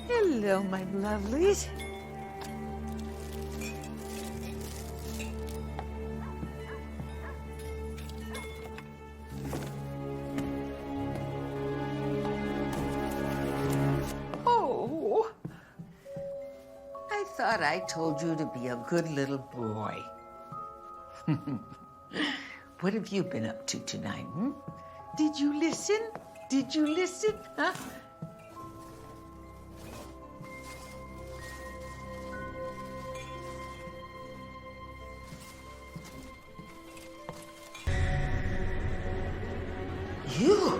Hello, my lovelies. Oh, I thought I told you to be a good little boy. What have you been up to tonight, hmm? Did you listen? Did you listen, huh? You?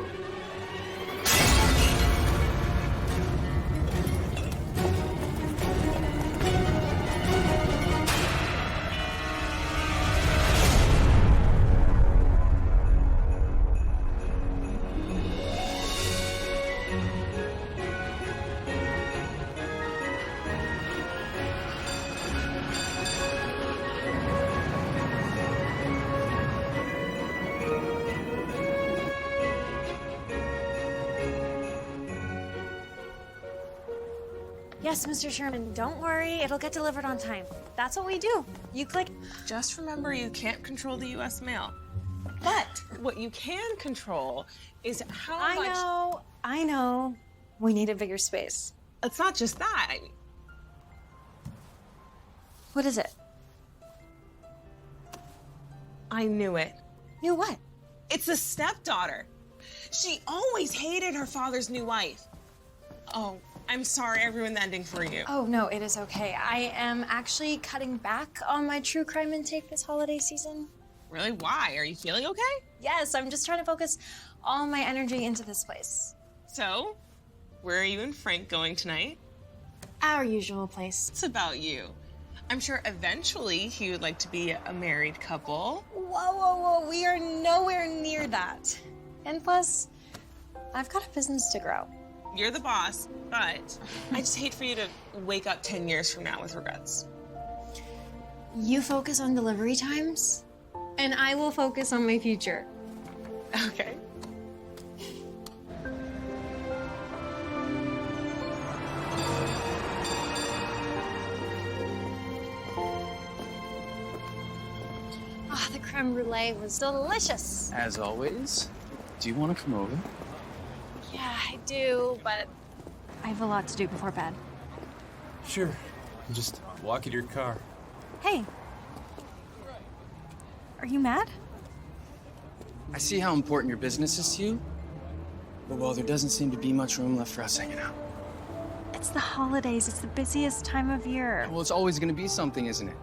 Yes, Mr. Sherman, don't worry. It'll get delivered on time. That's what we do. You click. Just remember, you can't control the U.S. mail. But what you can control is how much... I know. We need a bigger space. It's not just that. What is it? I knew it. Knew what? It's a stepdaughter. She always hated her father's new wife. Oh, I'm sorry I ruined the ending for you. Oh, no, it is okay. I am actually cutting back on my true crime intake this holiday season. Really? Why? Are you feeling okay? Yes, I'm just trying to focus all my energy into this place. So, where are you and Frank going tonight? Our usual place. It's about you. I'm sure eventually he would like to be a married couple. Whoa, whoa, whoa. We are nowhere near that. And plus, I've got a business to grow. You're the boss, but I just hate for you to wake up 10 years from now with regrets. You focus on delivery times, and I will focus on my future. Okay. Ah, the creme brulee was delicious. As always. Do you want to come over? Yeah, I do, but I have a lot to do before bed. Sure. Just walk you to your car. Hey. Are you mad? I see how important your business is to you, but well, there doesn't seem to be much room left for us hanging out. It's the holidays. It's the busiest time of year. Well, it's always going to be something, isn't it?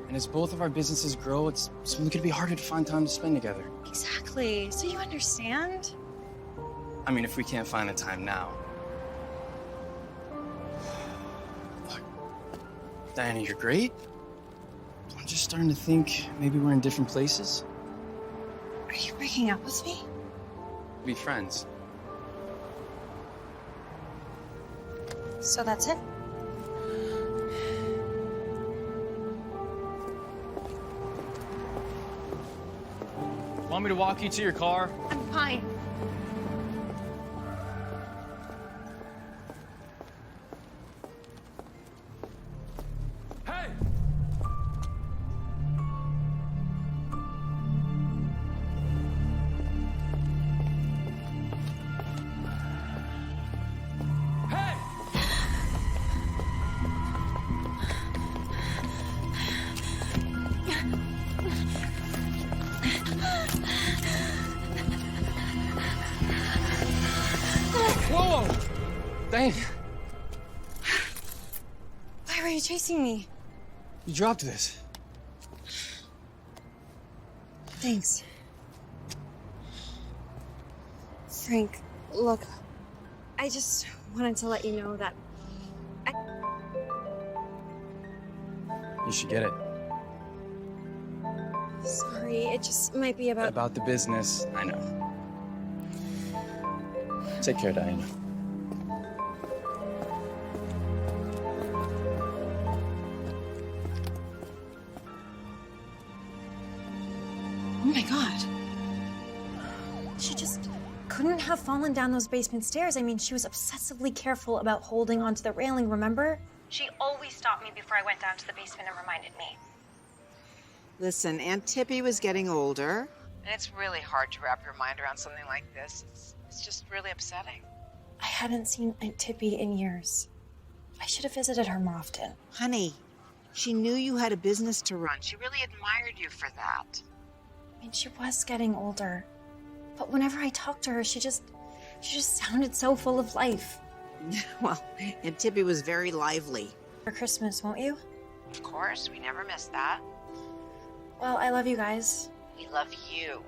And as both of our businesses grow, it's going to be harder to find time to spend together. Exactly. So you understand? I mean, if we can't find the time now. Look, Diana, you're great. I'm just starting to think maybe we're in different places. Are you breaking up with me? Be friends. So that's it? Want me to walk you to your car? I'm fine. Hey! Hey! Whoa! Diana, Why were you chasing me? you dropped this. Thanks. Frank, look, I just wanted to let you know that You should get it. sorry, it just might be about The business, I know. Take care, Diana. Oh my God. have fallen down those basement stairs. I mean, she was obsessively careful about holding onto the railing, remember? She always stopped me before I went down to the basement and reminded me. Listen, Aunt Tippy was getting older. And it's really hard to wrap your mind around something like this. It's just really upsetting. I hadn't seen Aunt Tippy in years. I should have visited her more often. Honey, she knew you had a business to run. She really admired you for that. I mean, she was getting older. But whenever I talked to her, she just sounded so full of life. Well, Aunt Tippy was very lively. For Christmas, won't you? Of course, we never miss that. Well, I love you guys. We love you.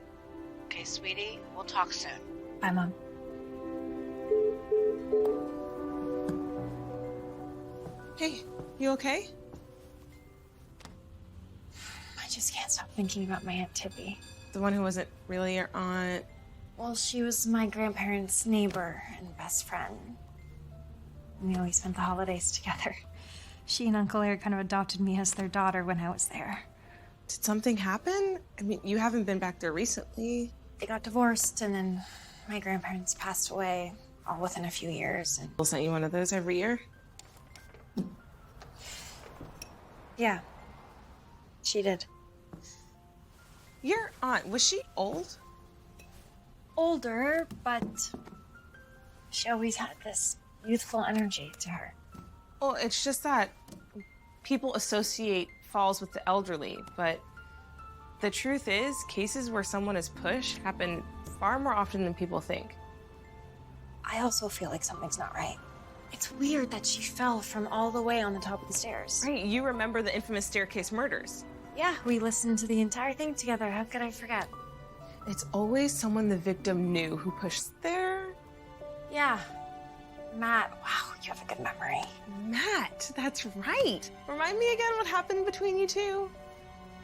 Okay, sweetie, we'll talk soon. Bye, Mom. Hey, you okay? I just can't stop thinking about my Aunt Tippy. The one who wasn't really your aunt. Well, she was my grandparents' neighbor and best friend. We always spent the holidays together. She and Uncle Eric kind of adopted me as their daughter when I was there. Did something happen? I mean, you haven't been back there recently. They got divorced, and then my grandparents passed away, all within a few years. And We'll send you one of those every year. yeah, she did. Your aunt, was she old? Older, but she always had this youthful energy to her. Well, it's just that people associate falls with the elderly, but the truth is, cases where someone is pushed happen far more often than people think. I also feel like something's not right. It's weird that she fell from all the way on the top of the stairs. Right, you remember the infamous staircase murders. Yeah, we listened to the entire thing together. How could I forget? It's always someone the victim knew who pushed there. Yeah. Matt, wow, you have a good memory. Matt, that's right. Remind me again what happened between you two.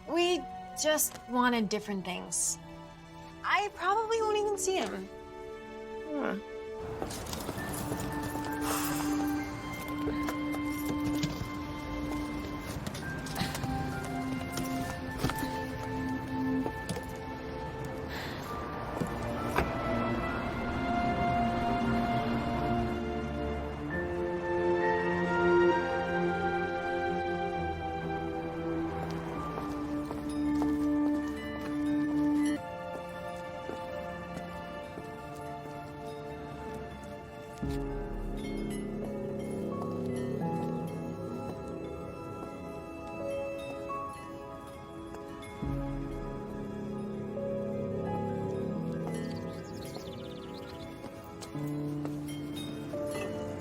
We just wanted different things. I probably won't even see him. Huh.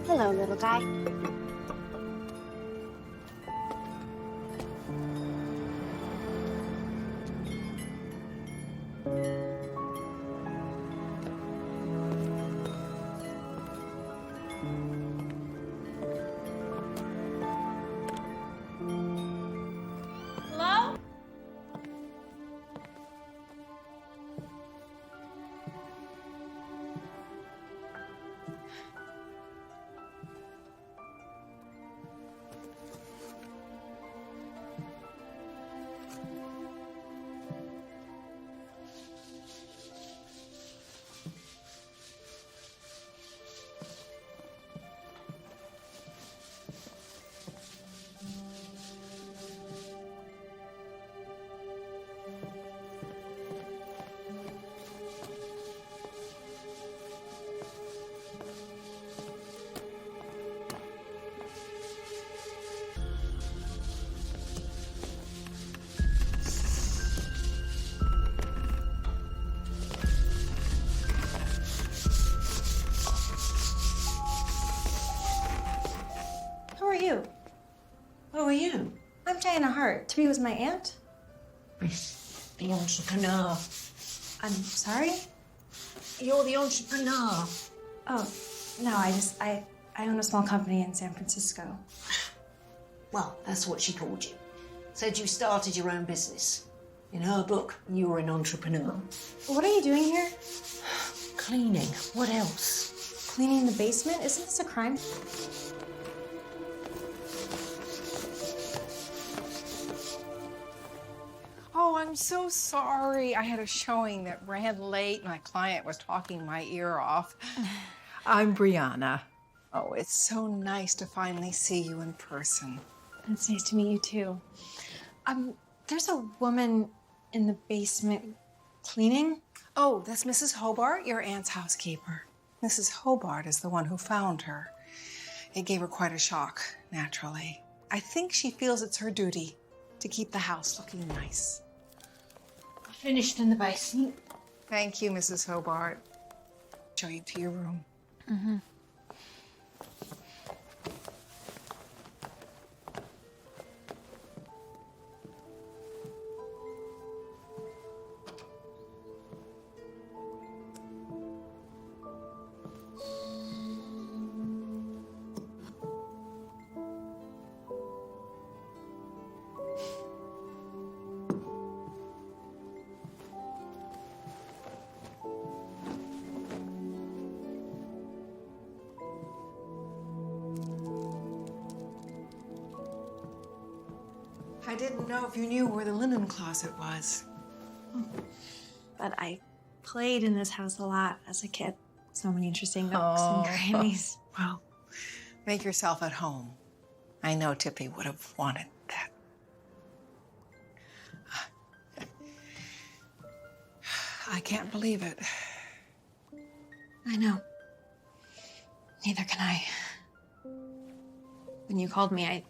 Hello, little guy. Hello? Who are you? Who are you? I'm Diana Hart. Tippy was my aunt. The entrepreneur. I'm sorry? You're the entrepreneur. Oh, no, I own a small company in San Francisco. Well, that's what she called you. Said you started your own business. In her book, you were an entrepreneur. What are you doing here? Cleaning. What else? Cleaning the basement? Isn't this a crime? Oh, hang I'm so sorry. I had a showing that ran late. My client was talking my ear off. I'm Brianna. Oh, it's so nice to finally see you in person. It's nice to meet you too. There's a woman in the basement cleaning. Oh, that's Mrs. Hobart, your aunt's housekeeper. Mrs. Hobart is the one who found her. It gave her quite a shock, naturally. I think she feels it's her duty to keep the house looking nice. Finished in the basement. Thank you, Mrs. Hobart. Show you to your room. Mm-hmm. I didn't know if you knew where the linen closet was. But I played in this house a lot as a kid. So many interesting nooks and crannies. Well, make yourself at home. I know Tippy would have wanted that. I can't believe it. I know. Neither can I. When you called me, I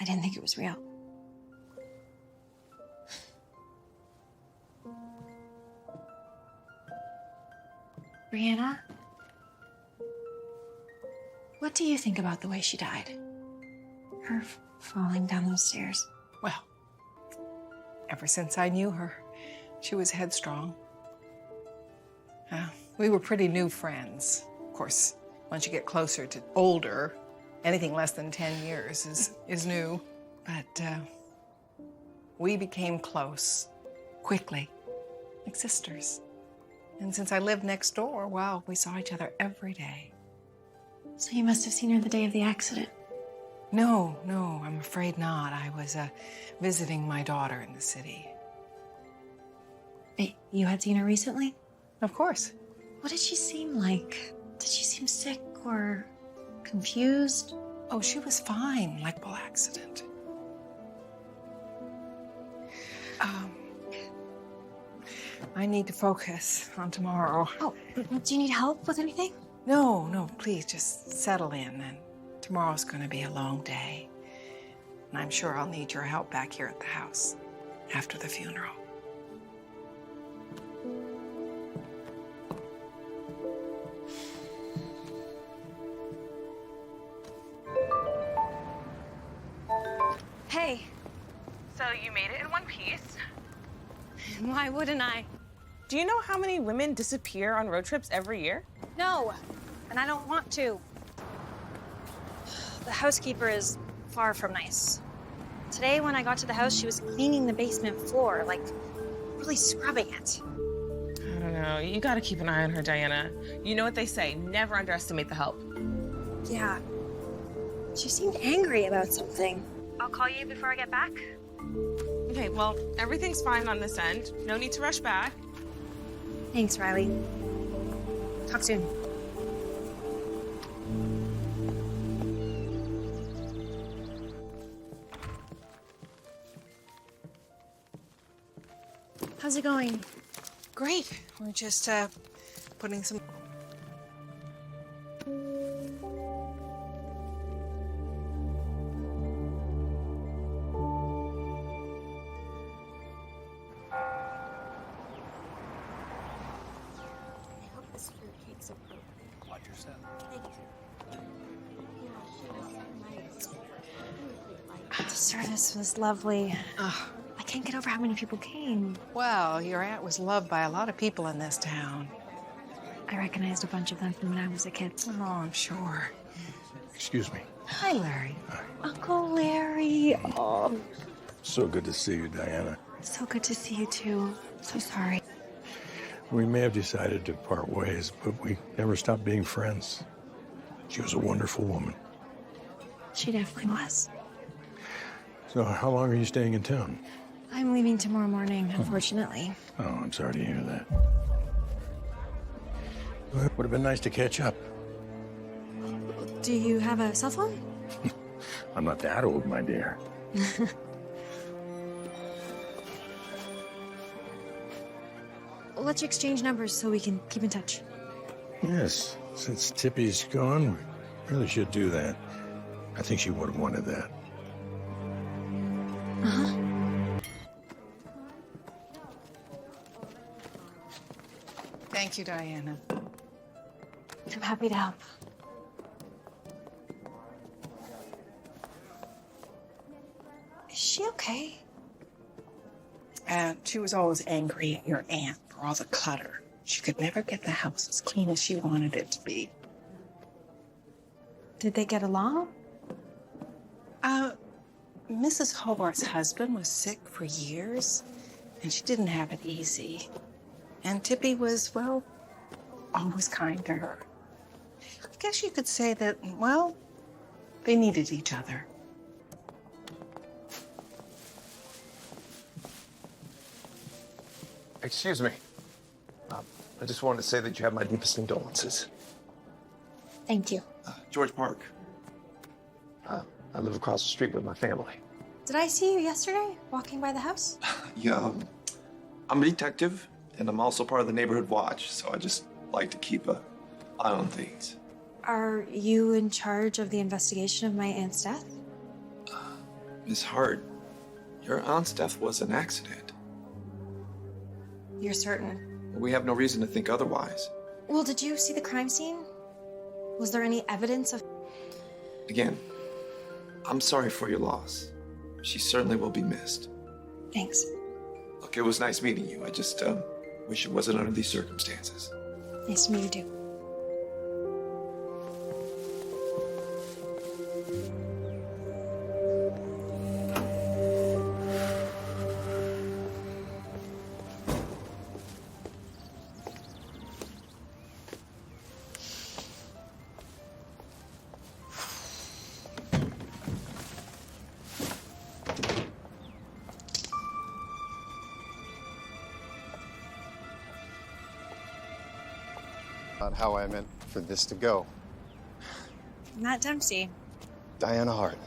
didn't think it was real. Brianna? What do you think about the way she died? Her falling down those stairs. Well, ever since I knew her, she was headstrong. We were pretty new friends. Of course, once you get closer to older, anything less than 10 years is new. But we became close quickly, like sisters. And since I lived next door, well, we saw each other every day. So you must have seen her the day of the accident. No, I'm afraid not. I was visiting my daughter in the city. Wait, you had seen her recently? Of course. What did she seem like? Did she seem sick or confused? Oh, she was fine, like a accident. I need to focus on tomorrow. Oh, do you need help with anything? No, please just settle in. And tomorrow's going to be a long day. And I'm sure I'll need your help back here at the house after the funeral. Hey, So you made it in one piece. why wouldn't I? Do you know how many women disappear on road trips every year? No, and I don't want to. The housekeeper is far from nice. Today, when I got to the house, she was cleaning the basement floor, like really scrubbing it. I don't know. You gotta keep an eye on her, Diana. You know what they say, never underestimate the help. Yeah. She seemed angry about something. I'll call you before I get back. Okay, well, everything's fine on this end. No need to rush back. Thanks, Riley. Talk soon. How's it going? Great. We're just putting some... The service was lovely. I can't get over how many people came. Well, your aunt was loved by a lot of people in this town. I recognized a bunch of them from when I was a kid. Oh, I'm sure. Excuse me. Hi, Larry. Uncle Larry. Oh, So good to see you, Diana. so good to see you too. So sorry. We may have decided to part ways, but we never stopped being friends. She was a wonderful woman. She definitely was. So how long are you staying in town? I'm leaving tomorrow morning, unfortunately. Oh, I'm sorry to hear that. Would have been nice to catch up. Do you have a cell phone? I'm not that old, my dear. Let's exchange numbers so we can keep in touch. Yes, since Tippy's gone, we really should do that. I think she would have wanted that. Uh-huh. Thank you, Diana. I'm happy to help. Is she okay? She was always angry at your aunt for all the clutter. She could never get the house as clean as she wanted it to be. Did they get along? Mrs. Hobart's husband was sick for years, and she didn't have it easy. And Tippy was, well, always kind to her. I guess you could say that, well, they needed each other. Excuse me. I just wanted to say that you have my deepest condolences. Thank you. George Park. I live across the street with my family. Did I see you yesterday, walking by the house? Yeah, I'm a detective, and I'm also part of the neighborhood watch, so I just like to keep an eye on things. Are you in charge of the investigation of my aunt's death? Miss Hart, your aunt's death was an accident. You're certain? We have no reason to think otherwise. Well, did you see the crime scene? Was there any evidence of... Again, I'm sorry for your loss. She certainly will be missed. Thanks. Look, it was nice meeting you. I just wish it wasn't under these circumstances. Nice to meet you, too. Not how I meant for this to go. Matt Dempsey. Diana Hart.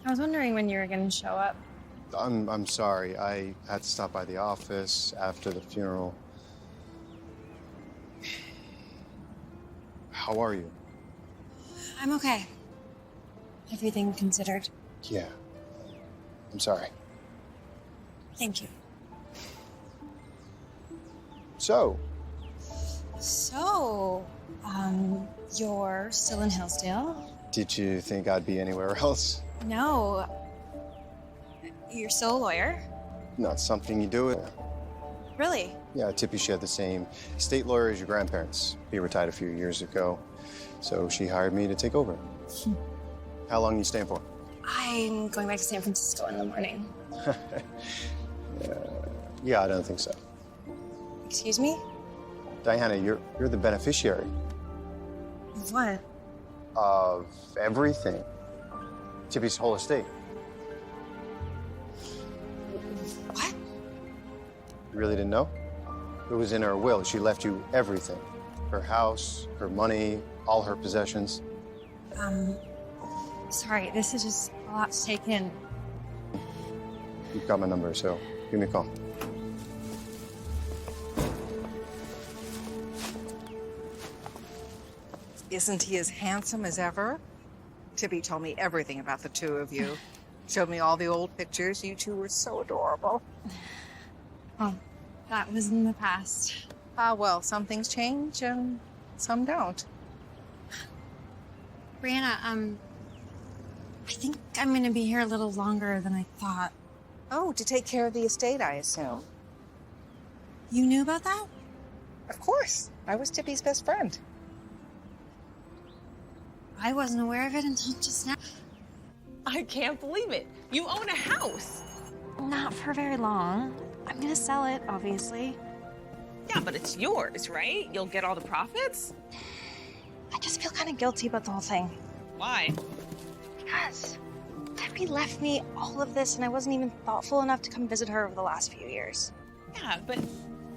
I was wondering when you were going to show up. I'm sorry. I had to stop by the office after the funeral. How are you? I'm okay. Everything considered. Yeah. I'm sorry. Thank you. So, you're still in Hillsdale? did you think I'd be anywhere else? No. You're still a lawyer? Not something you do. Really? Yeah, Tippy shared the same state lawyer as your grandparents. He retired a few years ago, so she hired me to take over. How long are you staying for? I'm going back to San Francisco in the morning. Yeah, I don't think so. Excuse me? Diana, you're the beneficiary What? of everything. Tippy's whole estate. What? You really didn't know? It was in her will. She left you everything. Her house, her money, all her possessions. Sorry, this is just a lot to take in. You've got my number, so give me a call. Isn't he as handsome as ever? Tippy told me everything about the two of you. Showed me all the old pictures. You two were so adorable. Well, that was in the past. Well, some things change and some don't. Brianna, I think I'm gonna be here a little longer than I thought. Oh, to take care of the estate, I assume. You knew about that? Of course. I was Tippy's best friend. I wasn't aware of it until just now. I can't believe it. You own a house. Not for very long. I'm gonna sell it, obviously. Yeah, but it's yours, right? You'll get all the profits? I just feel kind of guilty about the whole thing. Why? Because Tippy Tippy left me all of this, and I wasn't even thoughtful enough to come visit her over the last few years. Yeah, but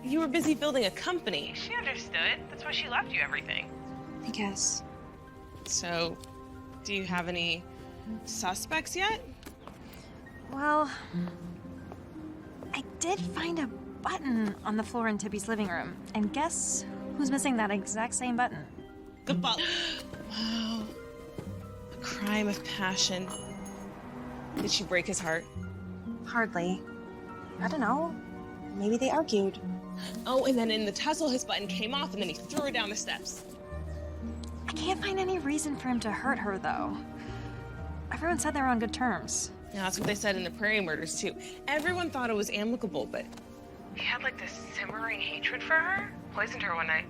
you were busy building a company. She understood. That's why she left you everything. I guess. So, do you have any suspects yet? Well, I did find a button on the floor in Tippy's living room. And guess who's missing that exact same button? The butler. Wow. A crime of passion. Did she break his heart? Hardly. I don't know. Maybe they argued. Oh, and then in the tussle, his button came off, and then he threw her down the steps. I can't find any reason for him to hurt her, though. Everyone said they were on good terms. Yeah, that's what they said in the Prairie murders, too. Everyone thought it was amicable, but he had, like, this simmering hatred for her. Poisoned her one night.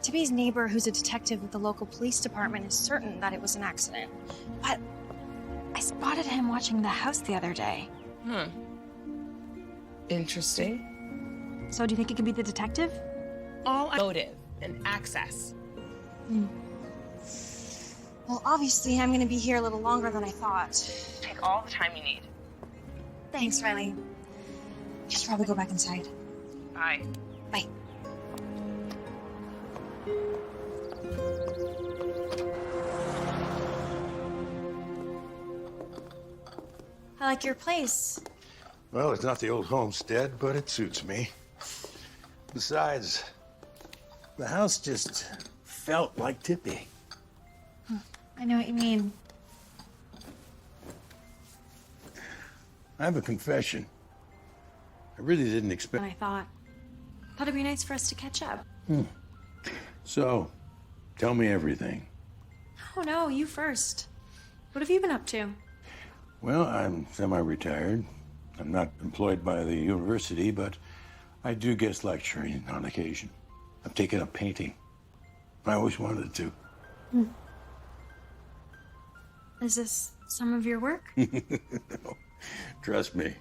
Tippy's neighbor, who's a detective with the local police department, is certain that it was an accident. But I spotted him watching the house the other day. Huh. Interesting. So do you think it could be the detective? All motive and access. Well, obviously, I'm gonna be here a little longer than I thought. Take all the time you need. Thanks, Riley. I should probably go back inside. Bye. Bye. I like your place. Well, it's not the old homestead, but it suits me. Besides, the house just felt like Tippy. I know what you mean. I have a confession. I really didn't expect... And I thought it'd be nice for us to catch up. So, tell me everything. Oh no, you first. What have you been up to? Well, I'm semi-retired. I'm not employed by the university, but I do guest lecturing on occasion. I've taken up painting. I always wanted to. Is this some of your work? No, trust me.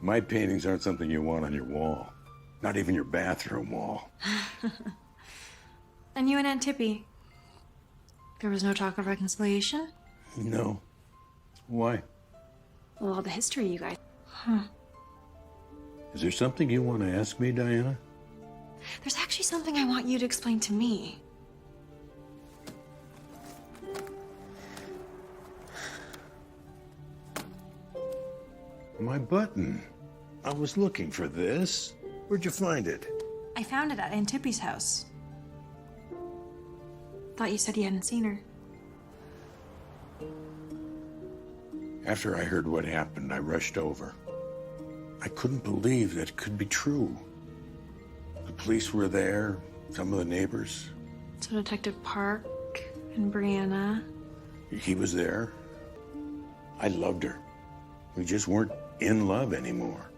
My paintings aren't something you want on your wall. Not even your bathroom wall. And you and Aunt Tippy? There was no talk of reconciliation? No. Why? Well, all the history you guys... Is there something you want to ask me, Diana? There's actually something I want you to explain to me. My button. I was looking for this. Where'd you find it? I found it at Aunt Tippy's house. Thought you said you hadn't seen her. After I heard what happened, I rushed over. I couldn't believe that it could be true. The police were there, some of the neighbors. So Detective Park and Brianna. He was there. I loved her. We just weren't in love anymore.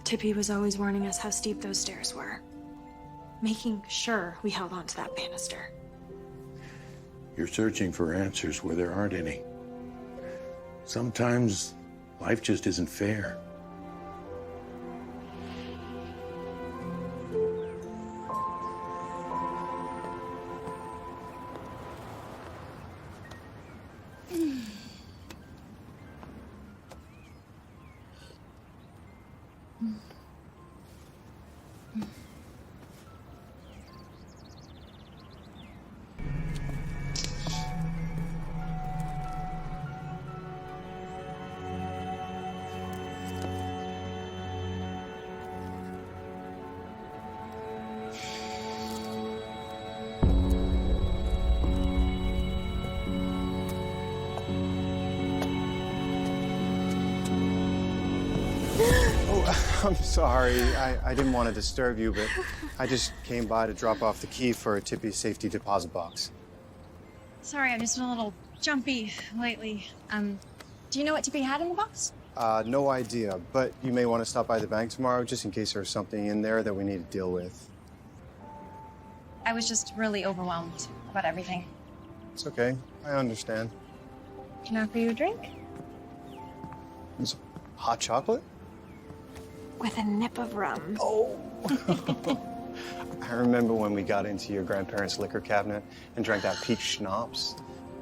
Tippy was always warning us how steep those stairs were. Making sure we held on to that banister. You're searching for answers where there aren't any. Sometimes life just isn't fair. I'm sorry. I didn't want to disturb you, but I just came by to drop off the key for Tippy's safety deposit box. Sorry, I've just been a little jumpy lately. Do you know what Tippy had in the box? No idea, but you may want to stop by the bank tomorrow just in case there's something in there that we need to deal with. I was just really overwhelmed about everything. It's okay. I understand. Can I offer you a drink? It's hot chocolate? With a nip of rum. Oh! I remember when we got into your grandparents' liquor cabinet and drank that peach schnapps.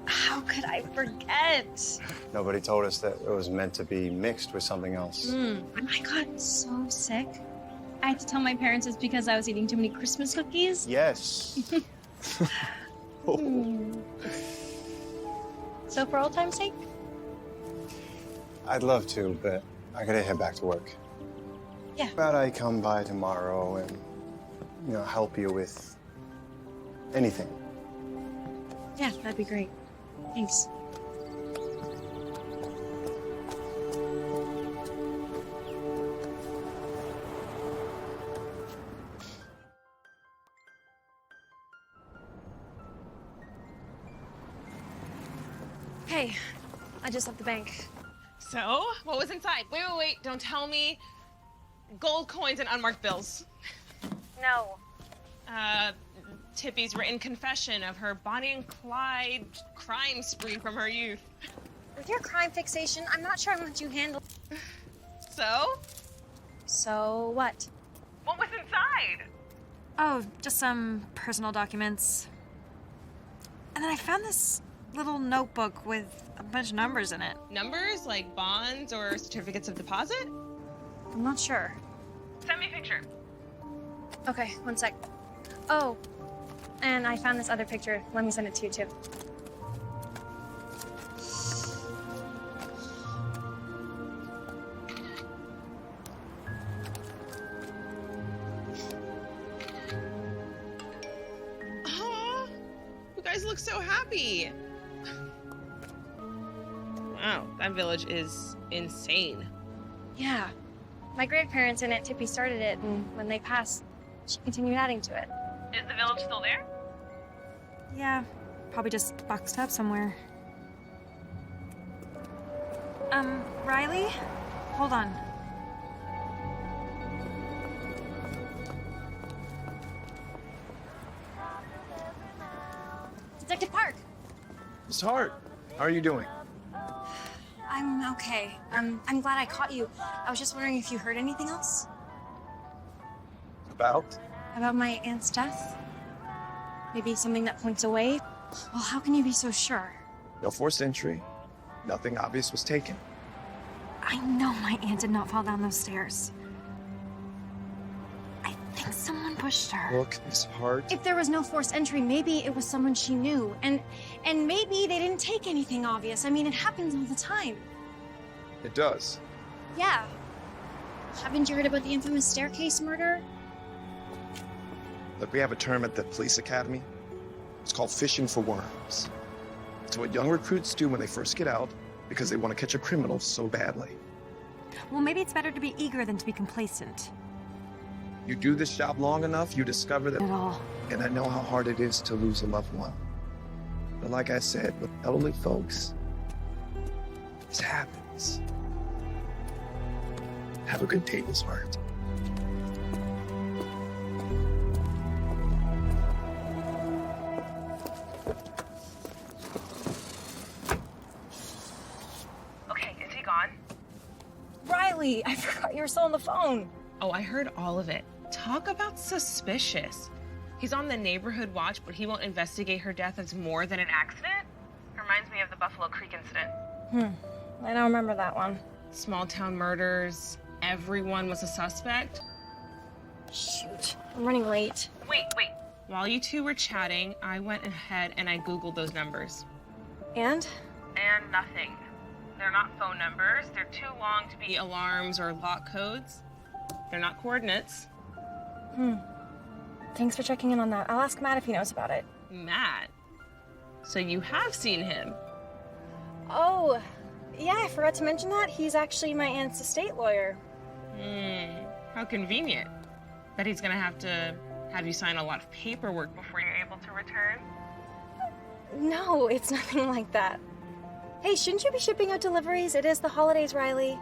How could I forget? Nobody told us that it was meant to be mixed with something else. I got so sick. I had to tell my parents it's because I was eating too many Christmas cookies. Yes. So for old time's sake? I'd love to, but I gotta head back to work. Yeah. How about I come by tomorrow and, help you with anything? Yeah, that'd be great. Thanks. Hey, I just left the bank. So, what was inside? Wait, don't tell me. Gold coins and unmarked bills. No. Tippy's written confession of her Bonnie and Clyde crime spree from her youth. With your crime fixation, I'm not sure I want you handled. So? So what? What was inside? Oh, just some personal documents. And then I found this little notebook with a bunch of numbers in it. Numbers like bonds or certificates of deposit? I'm not sure. Send me a picture. Okay, one sec. Oh, and I found this other picture. Let me send it to you too. You guys look so happy. Wow, that village is insane. Yeah. My grandparents and Aunt Tippy started it, and when they passed, she continued adding to it. Is the village still there? Yeah, probably just boxed up somewhere. Riley? Hold on. Detective Park! Miss Hart, how are you doing? I'm okay. I'm glad I caught you. I was just wondering if you heard anything else? About? About my aunt's death? Maybe something that points away? Well, how can you be so sure? No forced entry. Nothing obvious was taken. I know my aunt did not fall down those stairs. I think someone pushed her. Look, Miss Hart. If there was no forced entry, maybe it was someone she knew. And maybe they didn't take anything obvious. I mean, it happens all the time. It does. Yeah. Haven't you heard about the infamous staircase murder? Look, we have a term at the police academy. It's called fishing for worms. It's what young recruits do when they first get out because they want to catch a criminal so badly. Well, maybe it's better to be eager than to be complacent. You do this job long enough, you discover that. At all. And I know how hard it is to lose a loved one. But like I said, with elderly folks, this happens. Have a good day, Miss Hart. Okay, is he gone? Riley, I forgot you were still on the phone. Oh, I heard all of it. Talk about suspicious. He's on the neighborhood watch, but he won't investigate her death as more than an accident? Reminds me of the Buffalo Creek incident. I don't remember that one. Small town murders. Everyone was a suspect. Shoot, I'm running late. Wait. While you two were chatting, I went ahead and I Googled those numbers. And? And nothing. They're not phone numbers. They're too long to be alarms or lock codes. They're not coordinates. Thanks for checking in on that. I'll ask Matt if he knows about it. Matt? So you have seen him? Oh, yeah, I forgot to mention that. He's actually my aunt's estate lawyer. How convenient. Bet he's gonna have to have you sign a lot of paperwork before you're able to return. No, it's nothing like that. Hey, shouldn't you be shipping out deliveries? It is the holidays, Riley.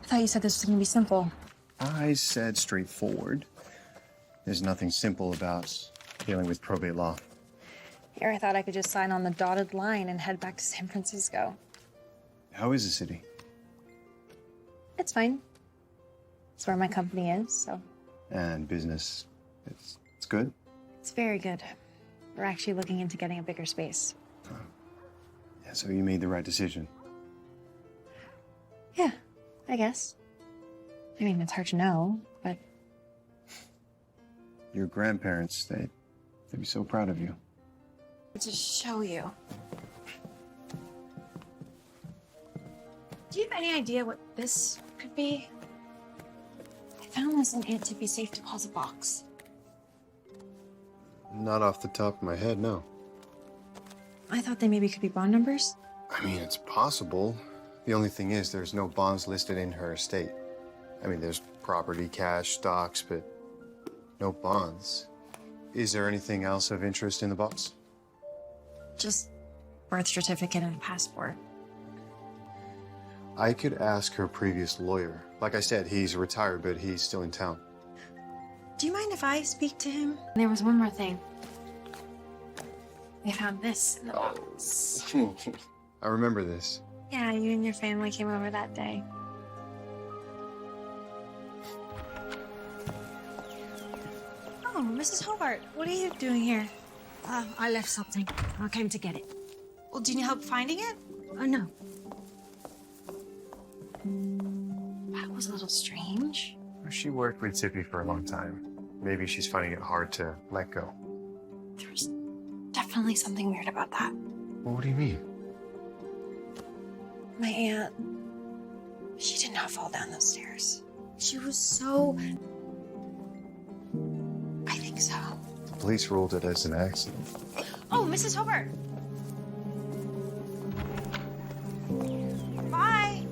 I thought you said this was gonna be simple. I said straightforward. There's nothing simple about dealing with probate law. Here, I thought I could just sign on the dotted line and head back to San Francisco. How is the city? It's fine. It's where my company is, so. And business, it's good? It's very good. We're actually looking into getting a bigger space. Yeah, so you made the right decision. Yeah, I guess. I mean, it's hard to know, but Your grandparents, they'd be so proud of you. to show you. Do you have any idea what this could be? I found this in Aunt Tippy's safe deposit box. Not off the top of my head, no. I thought they maybe could be bond numbers. I mean, it's possible. The only thing is, there's no bonds listed in her estate. I mean, there's property, cash, stocks, but no bonds. Is there anything else of interest in the box? Just birth certificate and passport. I could ask her previous lawyer. Like I said, he's retired, but he's still in town. Do you mind if I speak to him? There was one more thing. I found this in the box. I remember this. Yeah, you and your family came over that day. Oh, Mrs. Hobart, what are you doing here? I left something. I came to get it. Well, do you need help finding it? Oh, no. That was a little strange. She worked with Tippy for a long time. Maybe she's finding it hard to let go. There's definitely something weird about that. Well, what do you mean? My aunt, she did not fall down those stairs. She was so... I think so. The police ruled it as an accident. Oh, Mrs. Hobart. Bye.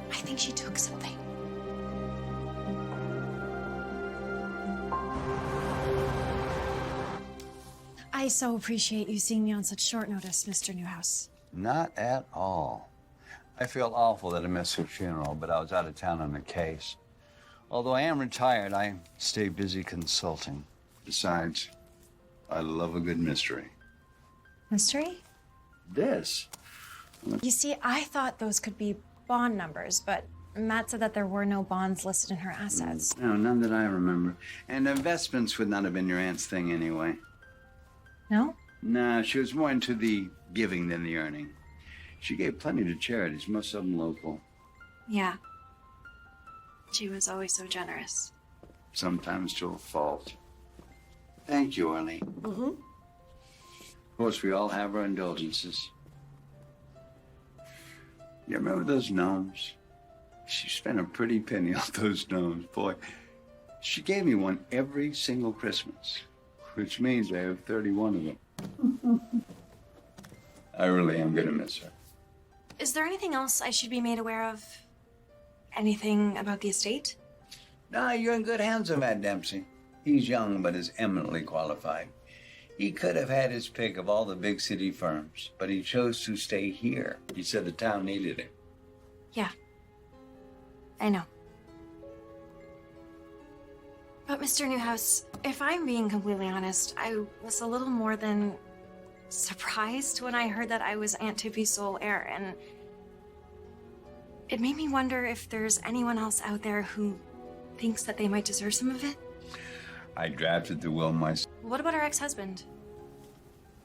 I think she took something. I so appreciate you seeing me on such short notice, Mr. Newhouse. Not at all. I feel awful that I missed her funeral, but I was out of town on a case. Although I am retired, I stay busy consulting. Besides, I love a good mystery. Mystery? This? You see, I thought those could be bond numbers, but Matt said that there were no bonds listed in her assets. No, none that I remember. And investments would not have been your aunt's thing anyway. No? No, she was more into the giving than the earning. She gave plenty to charities, most of them local. Yeah. She was always so generous. Sometimes to a fault. Thank you, Arlene. Mm-hmm. Of course, we all have our indulgences. You remember those gnomes? She spent a pretty penny on those gnomes. Boy, she gave me one every single Christmas, which means I have 31 of them. I really am gonna miss her. Is there anything else I should be made aware of? Anything about the estate? No, you're in good hands with Matt Dempsey. He's young, but is eminently qualified. He could have had his pick of all the big city firms, but he chose to stay here. He said the town needed him. Yeah. I know. But Mr. Newhouse, if I'm being completely honest, I was a little more than surprised when I heard that I was Aunt Tippy's sole heir, and it made me wonder if there's anyone else out there who thinks that they might deserve some of it. I drafted the will myself. What about her ex-husband?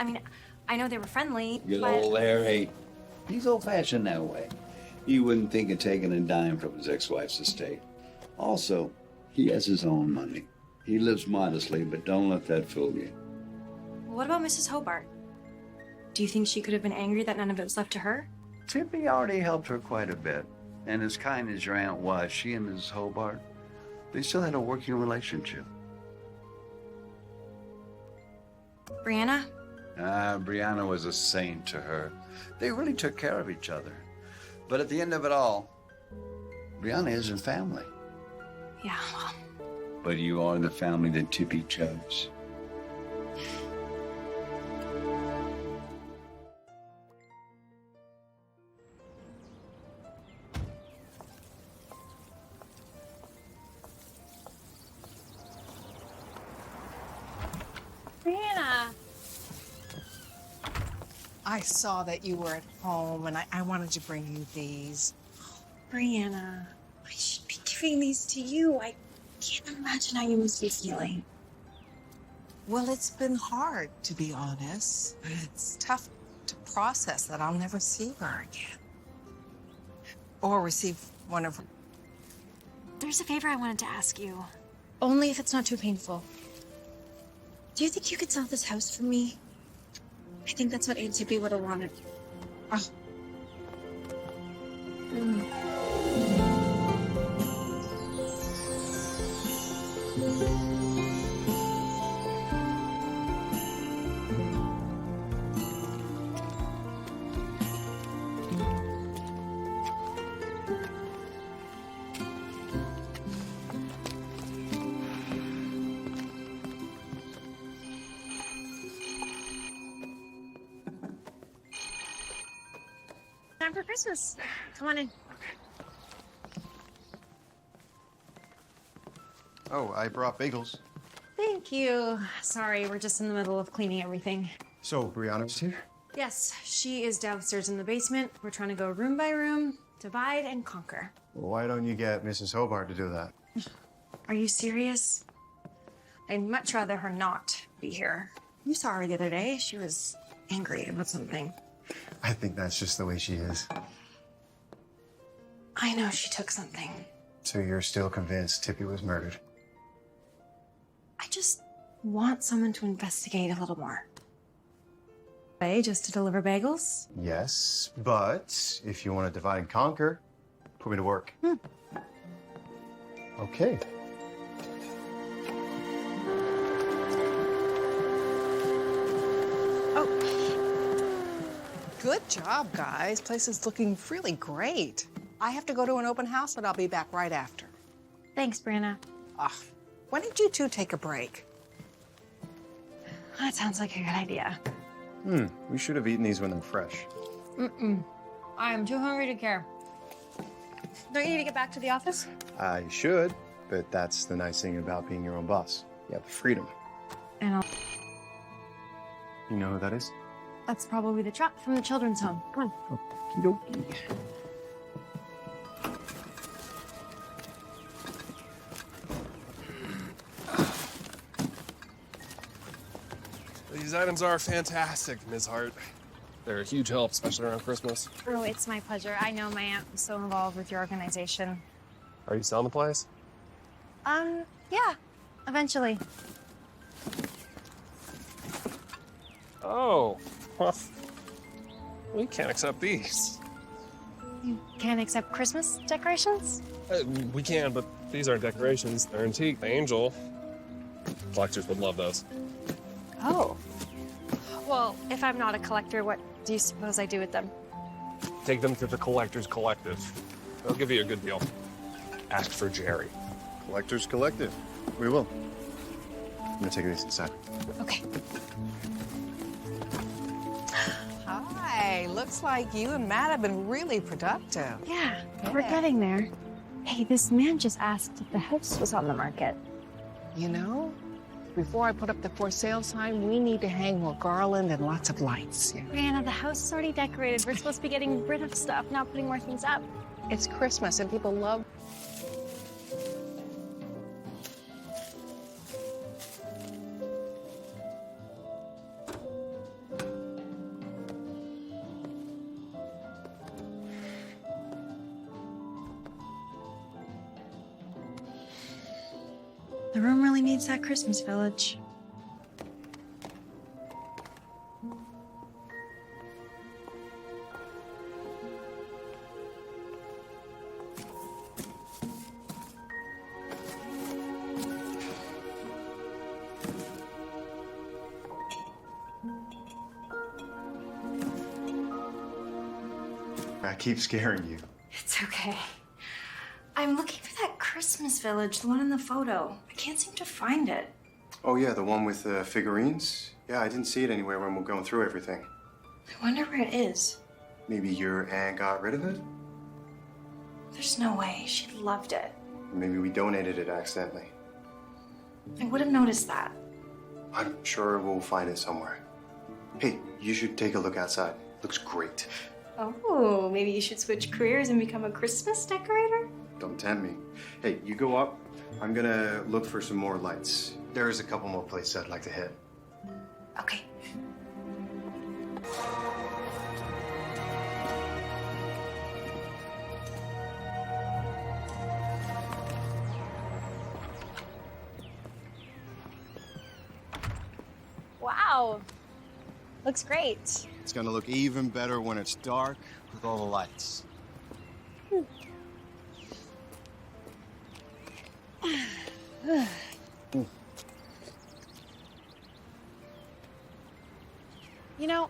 I mean, I know they were friendly, Good but... old Larry. He's old-fashioned that way. He wouldn't think of taking a dime from his ex-wife's estate. Also, he has his own money. He lives modestly, but don't let that fool you. What about Mrs. Hobart? Do you think she could have been angry that none of it was left to her? Tippy already helped her quite a bit. And as kind as your aunt was, she and Mrs. Hobart, they still had a working relationship. Brianna? Brianna was a saint to her. They really took care of each other. But at the end of it all, Brianna isn't family. Yeah, well... But you are the family that Tippy chose. Brianna! I saw that you were at home, and I wanted to bring you these. Brianna, I should be giving these to you. I can't imagine how you must be feeling. Well, it's been hard, to be honest. It's tough to process that I'll never see her again. Or receive one of her. There's a favor I wanted to ask you. Only if it's not too painful. Do you think you could sell this house for me? I think that's what Aunt Tippy would have wanted. Oh. Time for Christmas. Come on in. Oh, I brought bagels. Thank you. Sorry, we're just in the middle of cleaning everything. So, Brianna's here? Yes, she is downstairs in the basement. We're trying to go room by room, divide and conquer. Well, why don't you get Mrs. Hobart to do that? Are you serious? I'd much rather her not be here. You saw her the other day. She was angry about something. I think that's just the way she is. I know she took something. So you're still convinced Tippy was murdered? I just want someone to investigate a little more. Hey, just to deliver bagels? Yes, but if you want to divide and conquer, put me to work. Okay. Good job, guys. Place is looking really great. I have to go to an open house, but I'll be back right after. Thanks, Brianna. When did you two take a break? That sounds like a good idea. We should have eaten these when they're fresh. I'm too hungry to care. Don't you need to get back to the office? I should, but that's the nice thing about being your own boss. You have the freedom. And You know who that is? that's probably the truck from the children's home. Come on. Okey-dokey. These items are fantastic, Ms. Hart. They're a huge help, especially around Christmas. Oh, it's my pleasure. I know my aunt was so involved with your organization. Are you selling the place? Yeah, eventually. Oh, well, we can't accept these. You can't accept Christmas decorations? We can, but these aren't decorations. They're antique. The angel. Collectors would love those. Oh. Well, if I'm not a collector, what do you suppose I do with them? Take them to the Collectors Collective. They'll give you a good deal. Ask for Jerry. Collectors Collective. We will. I'm gonna take these inside. Okay. Hi, looks like you and Matt have been really productive. Yeah, we're getting there. Hey, this man just asked if the house was on the market. You know, before I put up the for sale sign, we need to hang more garland and lots of lights. Yeah. Brianna, the house is already decorated. We're supposed to be getting rid of stuff, not putting more things up. It's Christmas and people love. The room really needs that Christmas village. I keep scaring you. It's okay. I'm looking for that Christmas village, the one in the photo. I can't seem to find it. Oh yeah, the one with the figurines? Yeah, I didn't see it anywhere when we're going through everything. I wonder where it is. Maybe your aunt got rid of it? There's no way. She loved it. Maybe we donated it accidentally. I would have noticed that. I'm sure we'll find it somewhere. Hey, you should take a look outside. Looks great. Oh, maybe you should switch careers and become a Christmas decorator? Don't tempt me. Hey, you go up. I'm gonna look for some more lights. There is a couple more places I'd like to hit. Okay. Wow. Looks great. It's gonna look even better when it's dark with all the lights. You know,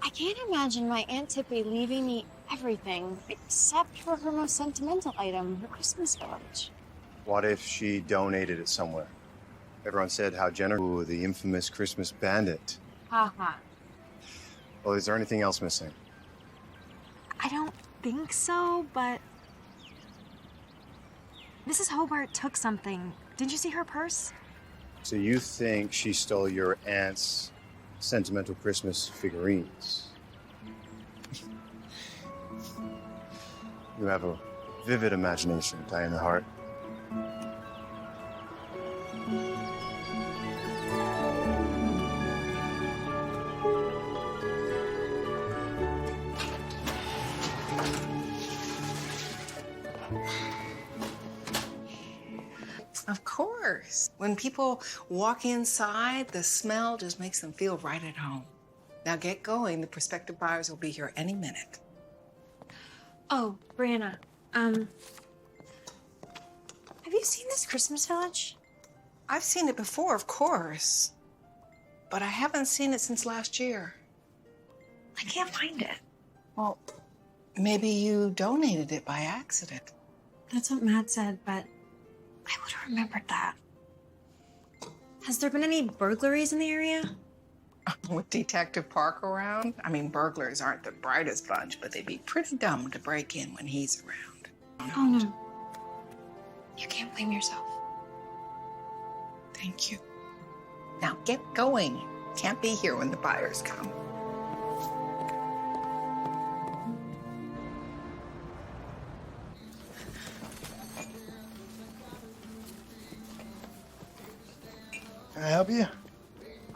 I can't imagine my Aunt Tippy leaving me everything except for her most sentimental item, her Christmas village. What if she donated it somewhere? Everyone said how generous. Ooh, the infamous Christmas bandit. Haha. Well, is there anything else missing? I don't think so, but Mrs. Hobart took something. Did you see her purse? So you think she stole your aunt's sentimental Christmas figurines? You have a vivid imagination, Diana Hart. Of course. When people walk inside, the smell just makes them feel right at home. Now get going. The prospective buyers will be here any minute. Oh, Brianna, have you seen this Christmas village? I've seen it before, of course, but I haven't seen it since last year. I can't find it. Well, maybe you donated it by accident. That's what Matt said, but I would have remembered that. Has there been any burglaries in the area? With Detective Park around? I mean, burglars aren't the brightest bunch, but they'd be pretty dumb to break in when he's around. Oh, no. You can't blame yourself. Thank you. Now get going. Can't be here when the buyers come. Can I help you?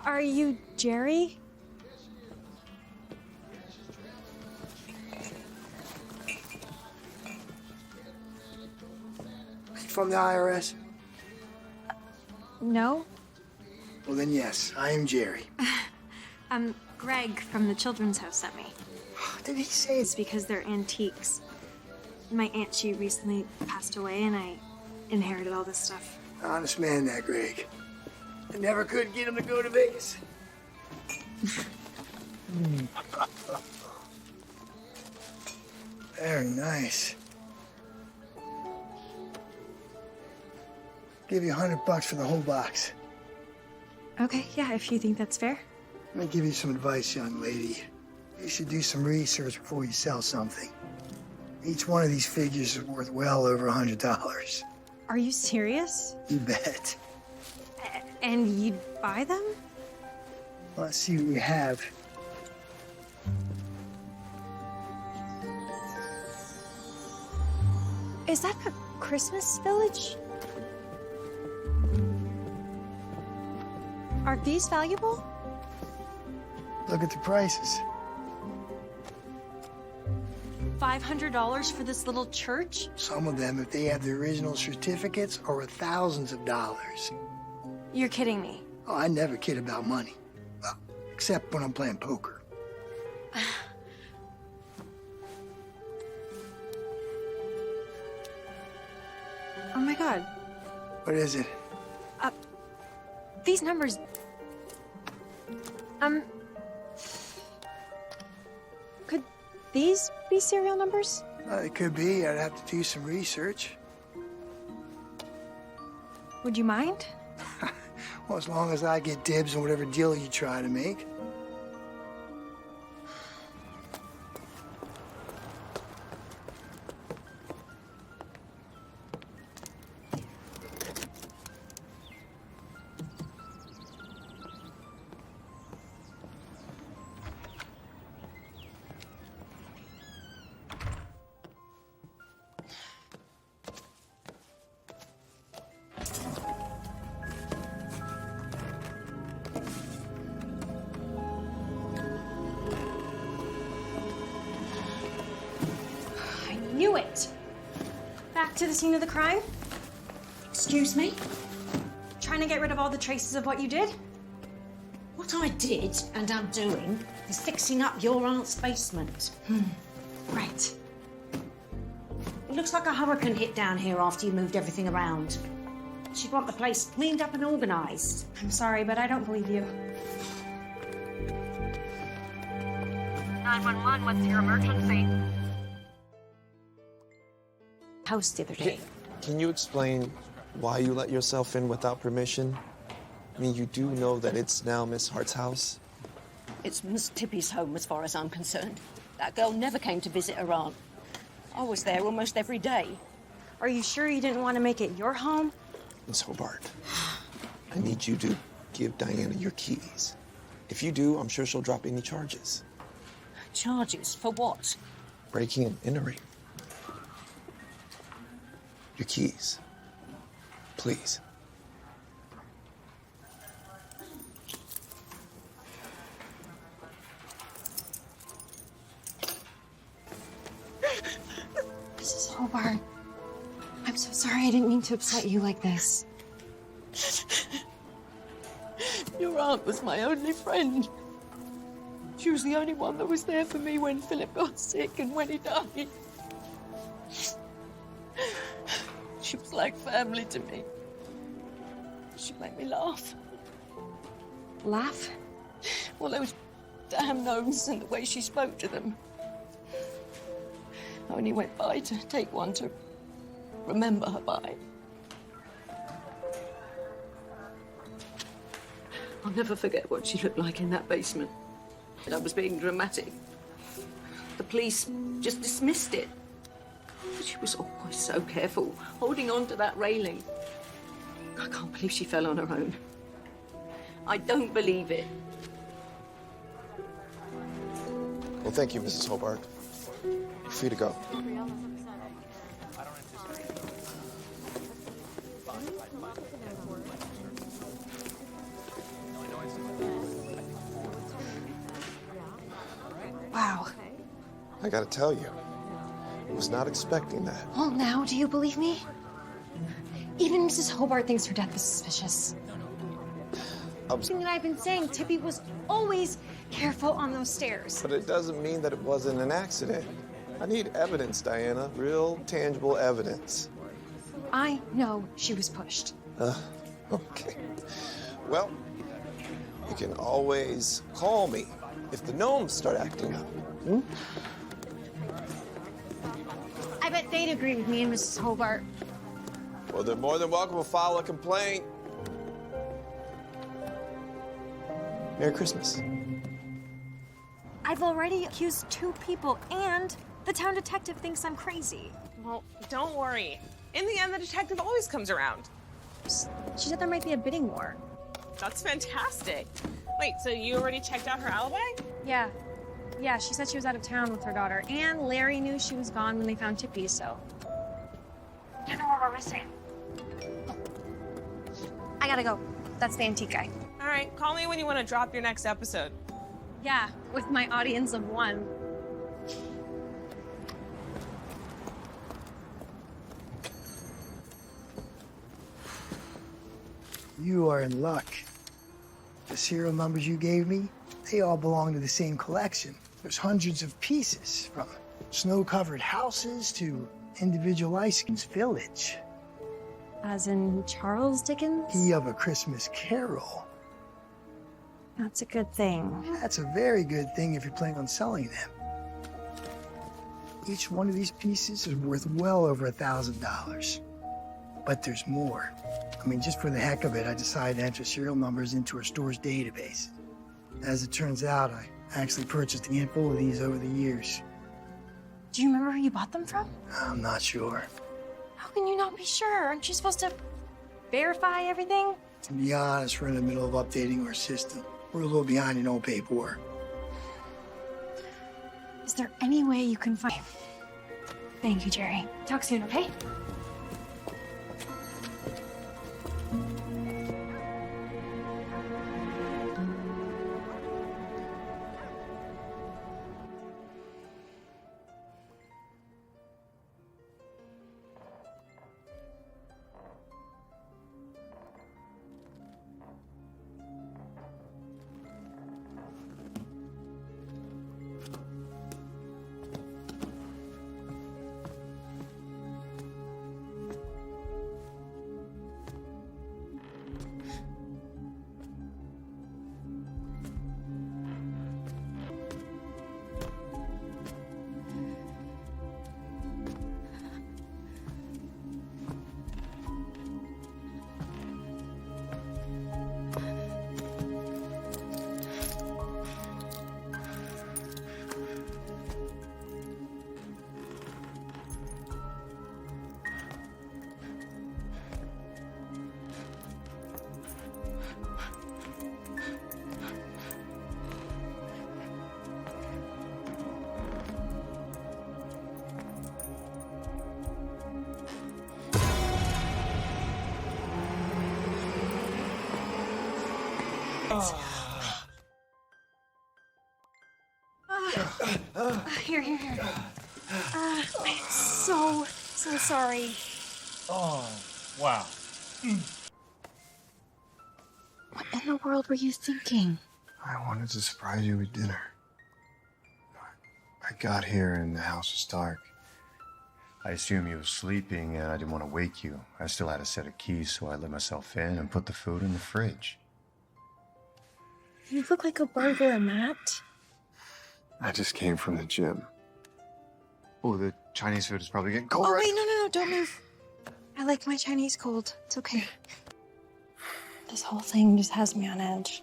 Are you Jerry? From the IRS? No. Well, then yes, I am Jerry. Greg from the Children's House sent me. Did he say it's because they're antiques? My aunt, she recently passed away, and I inherited all this stuff. Honest man, that Greg. I never could get him to go to Vegas. Very nice. Give you $100 for the whole box. Okay, yeah, if you think that's fair. Let me give you some advice, young lady. You should do some research before you sell something. Each one of these figures is worth well over $100. Are you serious? You bet. And you'd buy them? Well, let's see what we have. Is that a Christmas village? Are these valuable? Look at the prices. $500 for this little church? Some of them, if they have the original certificates, are worth thousands of dollars. You're kidding me. Oh, I never kid about money. Well, except when I'm playing poker. Oh my God. What is it? These numbers. Could these be serial numbers? It could be. I'd have to do some research. Would you mind? Well, as long as I get dibs on whatever deal you try to make. back to the scene of the crime? Excuse me? Trying to get rid of all the traces of what you did? What I did and am doing is fixing up your aunt's basement. Right. It looks like a hurricane hit down here after you moved everything around. She'd want the place cleaned up and organised. I'm sorry, but I don't believe you. 911, what's your emergency? House the other day. Can you explain why you let yourself in without permission? I mean, you do know that it's now Miss Hart's house? It's Miss Tippy's home as far as I'm concerned. That girl never came to visit her aunt. I was there almost every day. Are you sure you didn't want to make it your home? Miss Hobart, I need you to give Diana your keys. If you do, I'm sure she'll drop any charges. Charges? For what? Breaking and entering. Your keys. Please. Mrs. Hobart, I'm so sorry. I didn't mean to upset you like this. Your aunt was my only friend. She was the only one that was there for me when Philip got sick and when he died. She was like family to me. She made me laugh. Laugh? Well, those damn gnomes and the way she spoke to them. I only went by to take one to remember her by. I'll never forget what she looked like in that basement. And I was being dramatic. The police just dismissed it. But she was always so careful, holding on to that railing. I can't believe she fell on her own. I don't believe it. Well, thank you, Mrs. Hobart. You're free to go. Wow. I gotta tell you, I was not expecting that. Well, now, do you believe me? Even Mrs. Hobart thinks her death was suspicious. Something that I've been saying, Tippy was always careful on those stairs. But it doesn't mean that it wasn't an accident. I need evidence, Diana. Real, tangible evidence. I know she was pushed. Okay. Well, you can always call me if the gnomes start acting up. I bet they'd agree with me and Mrs. Hobart. Well, they're more than welcome to file a complaint. Merry Christmas. I've already accused 2 people, and the town detective thinks I'm crazy. Well, don't worry. In the end, the detective always comes around. She said there might be a bidding war. That's fantastic. Wait, so you already checked out her alibi? Yeah. Yeah, she said she was out of town with her daughter, and Larry knew she was gone when they found Tippy, so. You know what we're missing. I gotta go. That's the antique guy. All right, call me when you want to drop your next episode. Yeah, with my audience of 1. You are in luck. The serial numbers you gave me, they all belong to the same collection. There's hundreds of pieces, from snow-covered houses to individual license village. As in Charles Dickens? Key of A Christmas Carol. That's a good thing. That's a very good thing if you're planning on selling them. Each one of these pieces is worth well over $1,000. But there's more. I mean, just for the heck of it, I decided to enter serial numbers into our store's database. As it turns out, I actually purchased a handful of these over the years. Do you remember who you bought them from? I'm not sure. How can you not be sure? Aren't you supposed to verify everything? To be honest, we're in the middle of updating our system. We're a little behind in old paperwork. Is there any way you can find... Thank you, Jerry. Talk soon, okay? Thanks. Here. I'm so sorry. Oh, wow. What in the world were you thinking? I wanted to surprise you with dinner. I got here and the house was dark. I assumed you were sleeping and I didn't want to wake you. I still had a set of keys, so I let myself in and put the food in the fridge. You look like a burglar, Matt. I just came from the gym. Oh, the Chinese food is probably getting cold. Oh, wait, no, don't move. I like my Chinese cold. It's okay. This whole thing just has me on edge.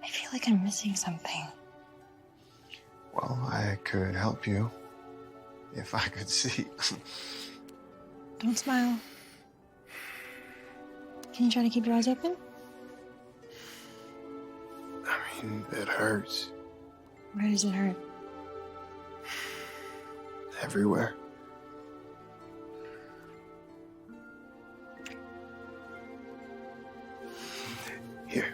I feel like I'm missing something. Well, I could help you if I could see. Don't smile. Can you try to keep your eyes open? I mean, it hurts Where does it hurt? everywhere. Here.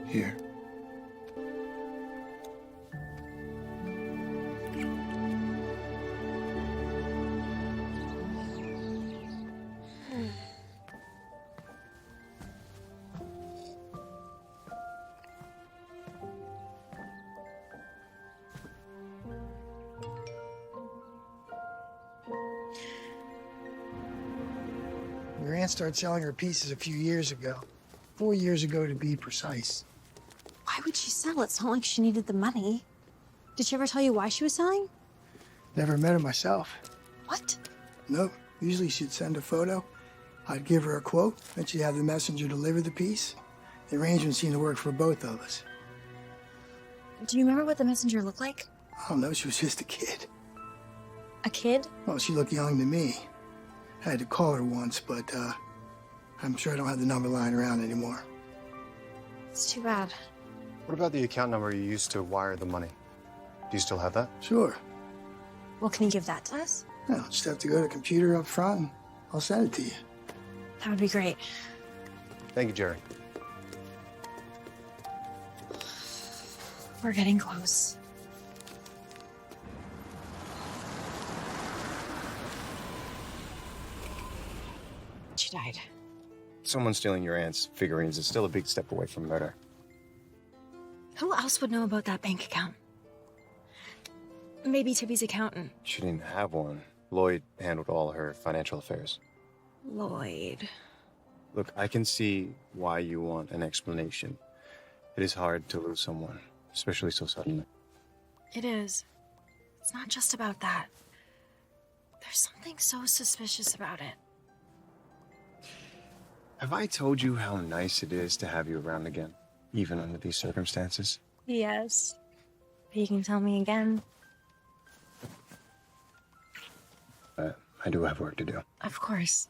Here. Your aunt started selling her pieces a few years ago. 4 years ago, to be precise. Why would she sell? It's not like she needed the money. Did she ever tell you why she was selling? Never met her myself. What? Nope. Usually she'd send a photo. I'd give her a quote, then she'd have the messenger deliver the piece. The arrangement seemed to work for both of us. Do you remember what the messenger looked like? I don't know, she was just a kid. A kid? Well, she looked young to me. I had to call her once, but I'm sure I don't have the number lying around anymore. It's too bad. What about the account number you used to wire the money? Do you still have that? Sure. Well, can you give that to us? No, just have to go to the computer up front and I'll send it to you. That would be great. Thank you, Jerry. We're getting close. She died. Someone stealing your aunt's figurines is still a big step away from murder. Who else would know about that bank account? Maybe Tippy's accountant. She didn't have one. Lloyd handled all her financial affairs. Lloyd. Look, I can see why you want an explanation. It is hard to lose someone, especially so suddenly. It is. It's not just about that. There's something so suspicious about it. Have I told you how nice it is to have you around again, even under these circumstances? Yes. But you can tell me again. I do have work to do. Of course.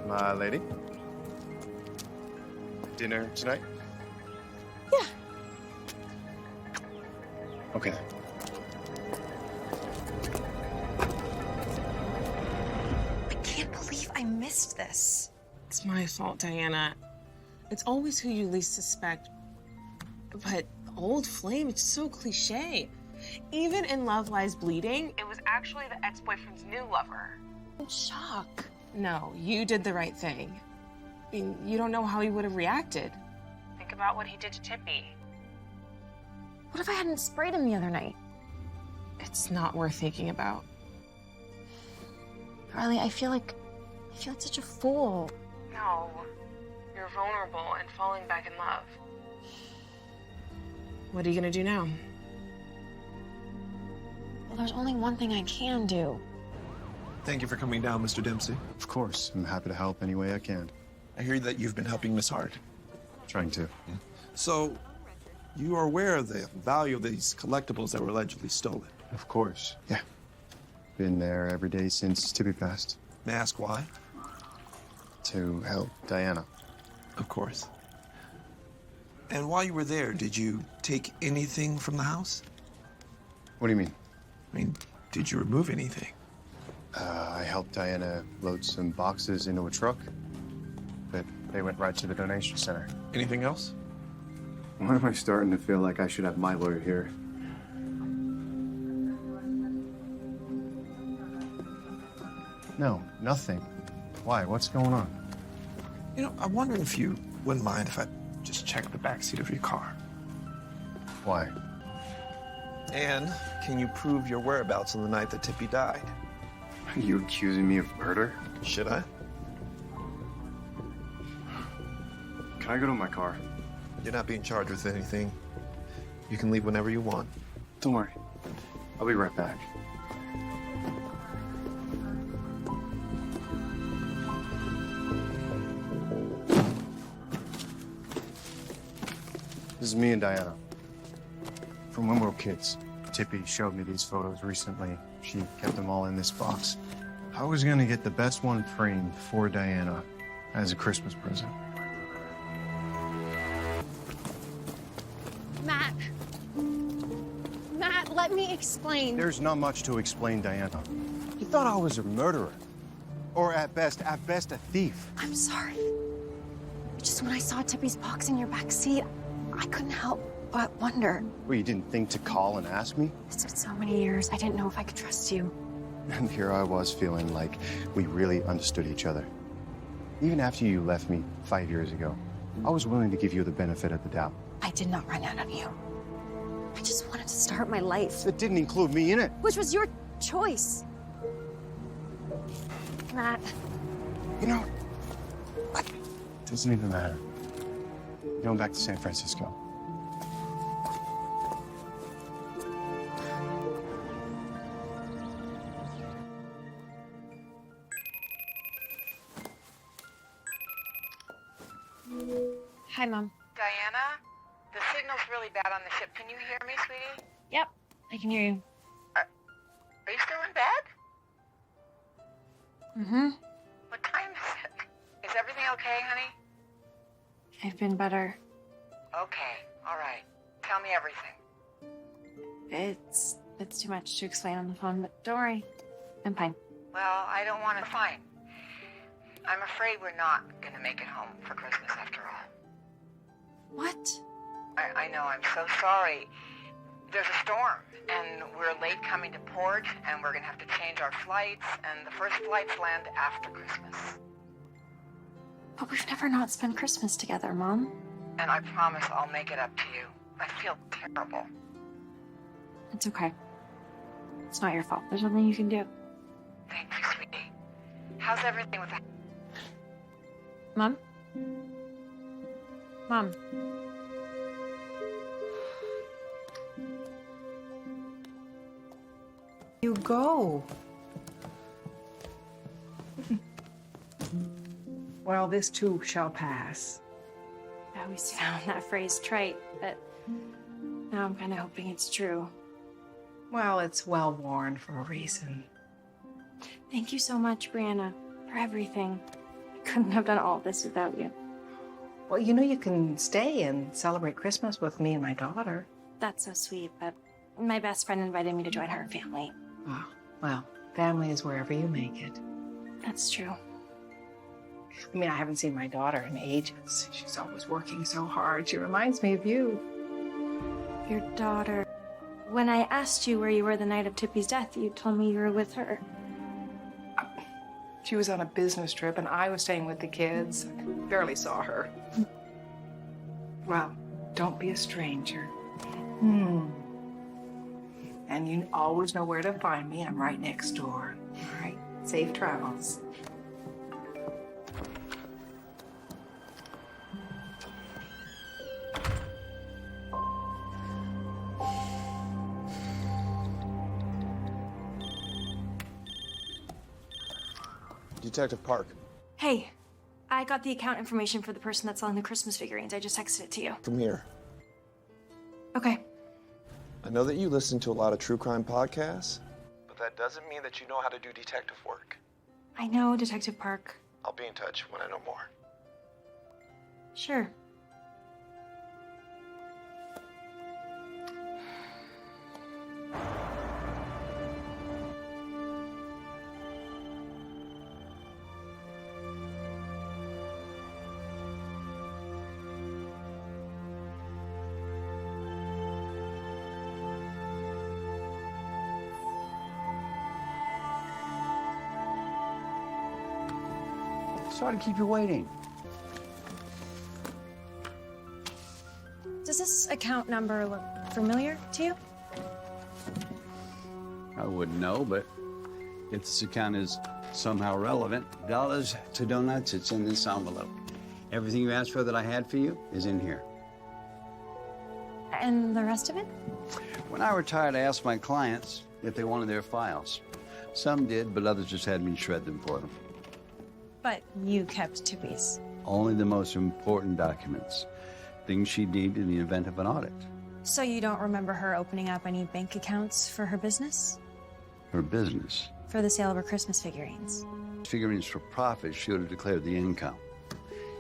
My lady. Dinner tonight? Yeah. Okay. I can't believe I missed this. It's my fault, Diana. It's always who you least suspect. But old flame, it's so cliche. Even in Love Lies Bleeding, it was actually the ex-boyfriend's new lover. Shock. No, you did the right thing. I mean, you don't know how he would have reacted. Think about what he did to Tippy. What if I hadn't sprayed him the other night? It's not worth thinking about. Riley, I feel like such a fool. No, you're vulnerable and falling back in love. What are you gonna do now? Well, there's only one thing I can do. Thank you for coming down, Mr. Dempsey. Of course. I'm happy to help any way I can. I hear that you've been helping Miss Hart. Trying to. So, you are aware of the value of these collectibles that were allegedly stolen? Of course. Yeah. Been there every day since Tippy passed. May I ask why? to help Diana. Of course. And while you were there, did you take anything from the house? What do you mean? I mean, did you remove anything? I helped Diana load some boxes into a truck, but they went right to the donation center. Anything else? Why am I starting to feel like I should have my lawyer here? No, nothing. Why? What's going on? You know, I wonder if you wouldn't mind if I just checked the backseat of your car. Why? And can you prove your whereabouts on the night that Tippy died? Are you accusing me of murder? Should I? Can I go to my car? You're not being charged with anything. You can leave whenever you want. Don't worry. I'll be right back. This is me and Diana. From when we were kids. Tippy showed me these photos recently. She kept them all in this box. I was gonna get the best one framed for Diana as a Christmas present. Matt. Matt, let me explain. There's not much to explain, Diana. You thought I was a murderer. Or at best a thief. I'm sorry. Just when I saw Tippy's box in your back seat, I couldn't help but wonder. Well, you didn't think to call and ask me? It's been so many years, I didn't know if I could trust you. And here I was feeling like we really understood each other. Even after you left me 5 years ago, I was willing to give you the benefit of the doubt. I did not run out on you. I just wanted to start my life. It didn't include me in it. Which was your choice. Matt. You know, it doesn't even matter. Going back to San Francisco. Hi, Mom. Diana, the signal's really bad on the ship. Can you hear me, sweetie? Yep, I can hear you. Are you still in bed? Mm-hmm. What time is it? Is everything okay, honey? I've been better. Okay, all right. Tell me everything. It's too much to explain on the phone, but don't worry. I'm fine. Well, I don't want to find. I'm afraid we're not going to make it home for Christmas after all. What? I know, I'm so sorry. There's a storm, and we're late coming to port, and we're going to have to change our flights, and the first flights land after Christmas. But we've never not spent Christmas together, Mom. And I promise I'll make it up to you. I feel terrible. It's okay. It's not your fault. There's nothing you can do. Thank you, sweetie. How's everything with the... Mom? Mom. You go. Well, this too shall pass. I always found that phrase trite, but now I'm kind of hoping it's true. Well, it's well worn for a reason. Thank you so much, Brianna, for everything. I couldn't have done all this without you. Well, you know you can stay and celebrate Christmas with me and my daughter. That's so sweet, but my best friend invited me to join her family. Oh, well, family is wherever you make it. That's true. I mean, I haven't seen my daughter in ages. She's always working so hard. She reminds me of you. Your daughter. When I asked you where you were the night of Tippy's death, you told me you were with her. She was on a business trip, and I was staying with the kids. Barely saw her. Well, don't be a stranger. And you always know where to find me. I'm right next door. All right? Safe travels. Detective Park. Hey, I got the account information for the person that's selling the Christmas figurines. I just texted it to you. Come here. Okay. I know that you listen to a lot of true crime podcasts, but that doesn't mean that you know how to do detective work. I know, Detective Park. I'll be in touch when I know more. Sure. Sorry to keep you waiting. Does this account number look familiar to you? I wouldn't know, but if this account is somehow relevant, dollars to donuts, it's in this envelope. Everything you asked for that I had for you is in here. And the rest of it? When I retired, I asked my clients if they wanted their files. Some did, but others just had me shred them for them. But you kept Tippy's. Only the most important documents. Things she'd need in the event of an audit. So you don't remember her opening up any bank accounts for her business? Her business. For the sale of her Christmas figurines? Figurines for profit, she would have declared the income.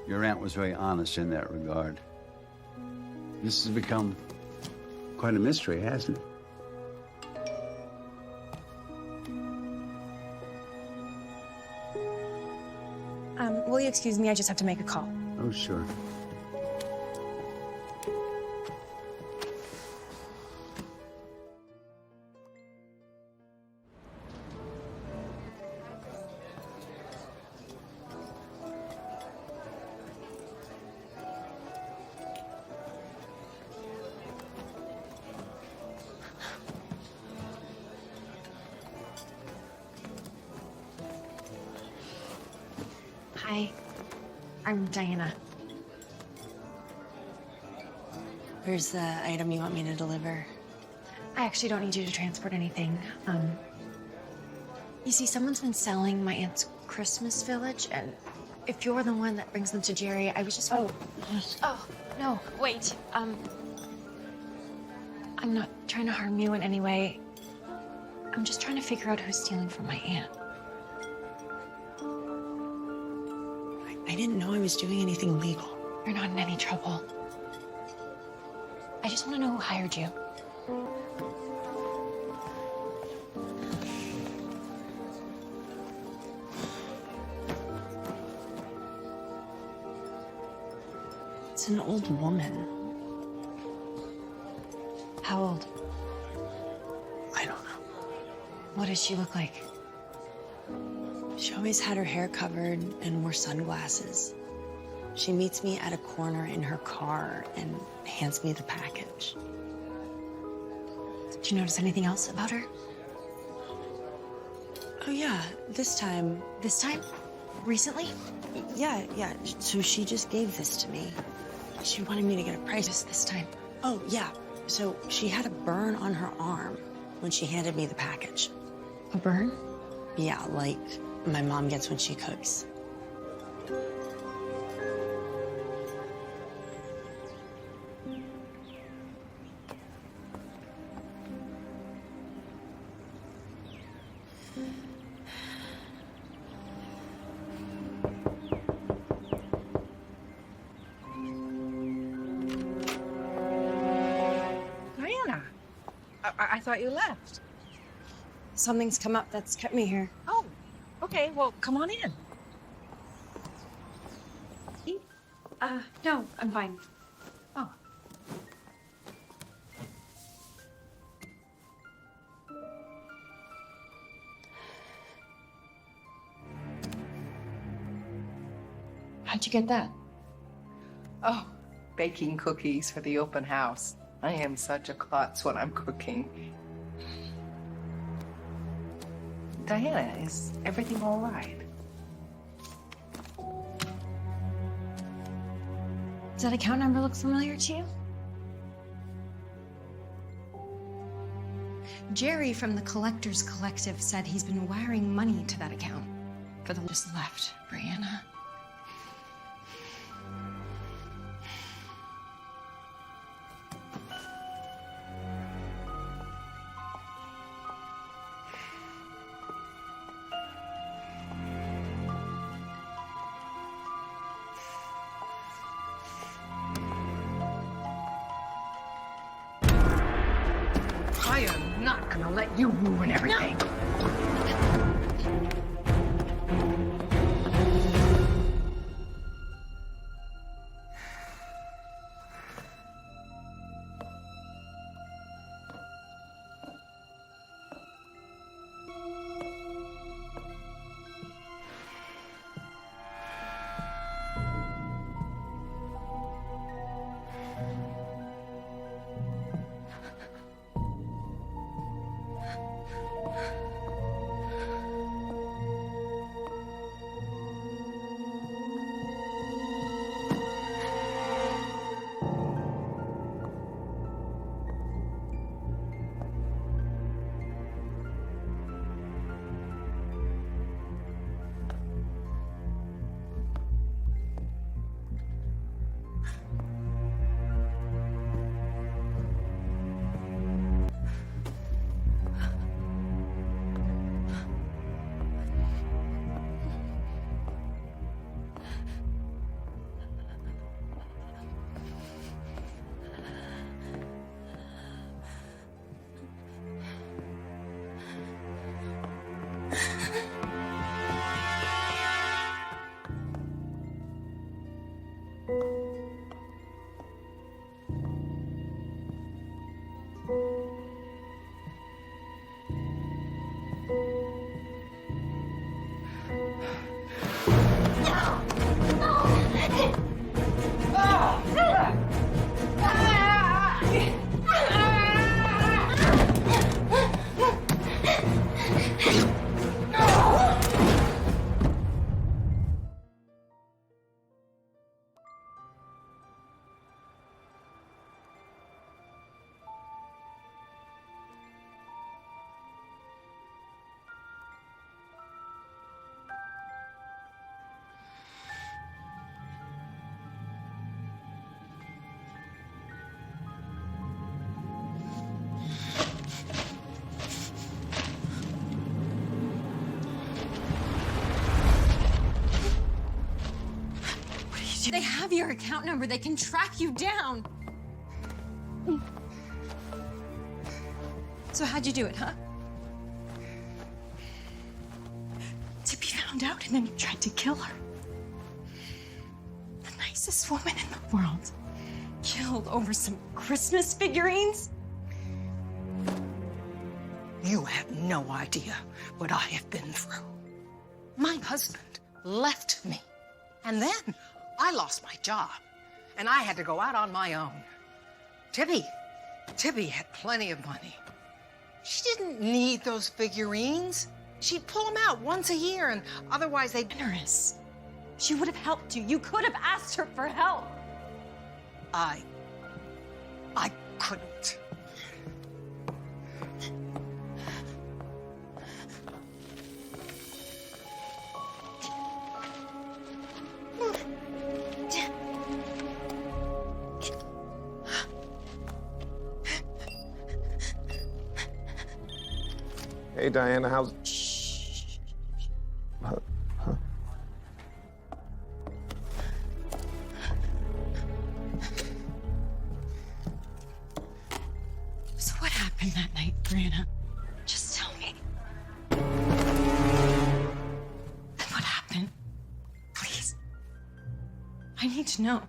Your aunt was very honest in that regard. This has become quite a mystery, hasn't it? Will you excuse me? I just have to make a call. Oh, sure. Hi, I'm Diana. Where's the item you want me to deliver? I actually don't need you to transport anything. You see, someone's been selling my aunt's Christmas village, and if you're the one that brings them to Jerry, I was just... Oh, no, wait. I'm not trying to harm you in any way. I'm just trying to figure out who's stealing from my aunt. I didn't know I was doing anything legal. You're not in any trouble. I just want to know who hired you. It's an old woman. How old? I don't know. What does she look like? She always had her hair covered and wore sunglasses. She meets me at a corner in her car and hands me the package. Did you notice anything else about her? Oh, yeah, this time. This time? Recently? Yeah. So she just gave this to me. She wanted me to get a price this time. Oh, yeah. So she had a burn on her arm when she handed me the package. A burn? Yeah, like my mom gets when she cooks. Diana, I thought you left. Something's come up that's kept me here. Oh, okay, well, come on in. No, I'm fine. Oh. How'd you get that? Oh, baking cookies for the open house. I am such a klutz when I'm cooking. Diana, is everything all right? Does that account number look familiar to you? Jerry from the Collectors Collective said he's been wiring money to that account. For the just left, Brianna. gonna let you ruin everything. They have your account number. They can track you down. So how'd you do it, huh? Tippy found out and then you tried to kill her. The nicest woman in the world. Killed over some Christmas figurines? You have no idea what I have been through. My husband left me, and then I lost my job, and I had to go out on my own. Tippy had plenty of money. She didn't need those figurines. She'd pull them out once a year, and otherwise they'd... Generous. She would have helped you. You could have asked her for help. I couldn't. Hey, Diana, how's... So what happened that night, Brianna? Just tell me. What happened? Please. I need to know.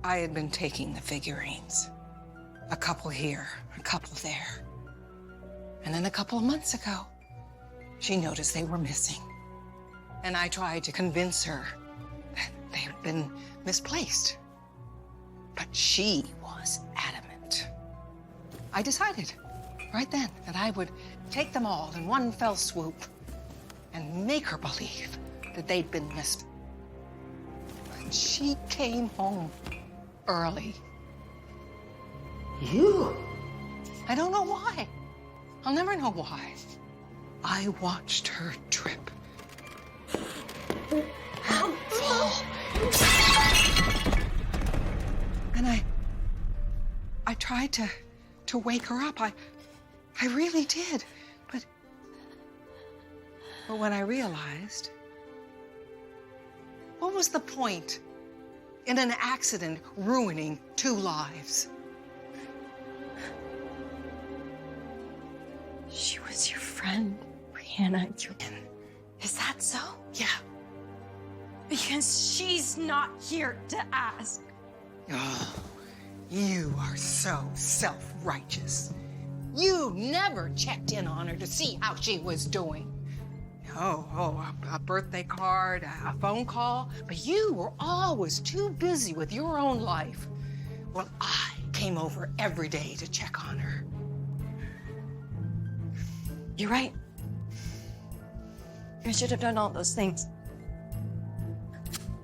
I had been taking the figurines. A couple here, a couple there. And then a couple of months ago, she noticed they were missing. And I tried to convince her that they had been misplaced. But she was adamant. I decided right then that I would take them all in one fell swoop and make her believe that they'd been missed. But she came home early. You? I don't know why. I'll never know why. I watched her trip. Fall. And I tried to wake her up. I really did. But when I realized What was the point in an accident ruining 2 lives? She was your friend, Brianna. Is that so? Yeah. Because she's not here to ask. Oh, you are so self-righteous. You never checked in on her to see how she was doing. A birthday card, a phone call, but you were always too busy with your own life. Well, I came over every day to check on her. You're right. I should have done all those things.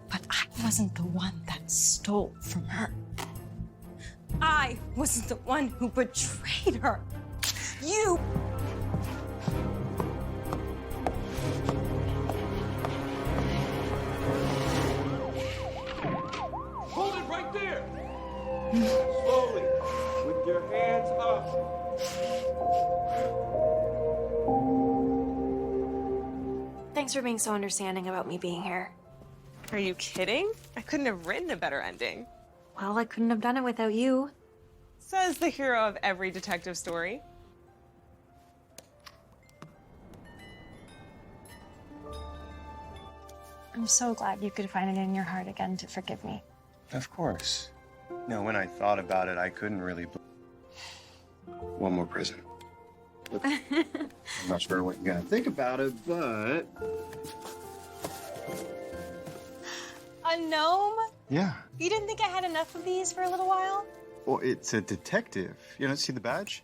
But I wasn't the one that stole from her. I wasn't the one who betrayed her. You! Hold it right there! Slowly, with your hands up. Thanks for being so understanding about me being here. Are you kidding? I couldn't have written a better ending. Well, I couldn't have done it without you. Says the hero of every detective story. I'm so glad you could find it in your heart again to forgive me. Of course. No, when I thought about it, I couldn't really. One more prison. Look, I'm not sure what you're gonna think about it, but. A gnome? Yeah. You didn't think I had enough of these for a little while? Well, it's a detective. You don't see the badge?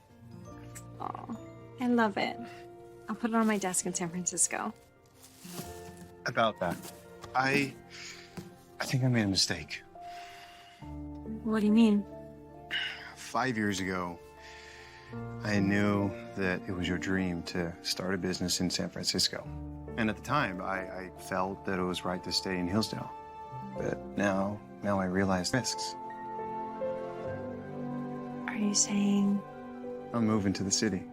Oh, I love it. I'll put it on my desk in San Francisco. About that. I think I made a mistake. What do you mean? 5 years ago, I knew that it was your dream to start a business in San Francisco. And at the time, I felt that it was right to stay in Hillsdale. But now I realize risks. Are you saying? I'm moving to the city.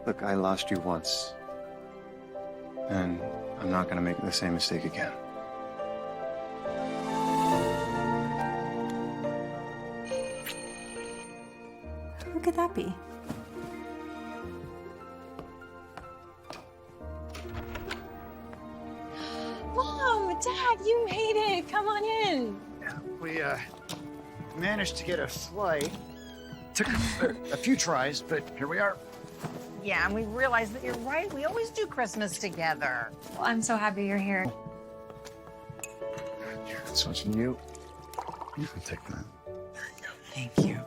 Look, I lost you once. And I'm not gonna make the same mistake again. Who could that be? Mom, Dad, you made it. Come on in. We managed to get a flight. Took a few tries, but here we are. Yeah, and we realized that you're right. We always do Christmas together. Well, I'm so happy you're here. That's what's new. You can take that. Thank you.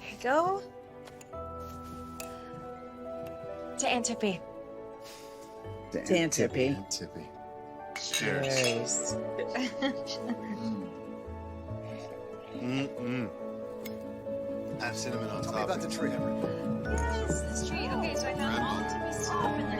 Here you go. To Aunt Tippy. To Aunt Tippy. Aunt Tippy. Cheers. Have cinnamon on Tell top. me about the tree, Henry. Yes, this tree. Okay, so I found Aunt Tippy's stuff in there.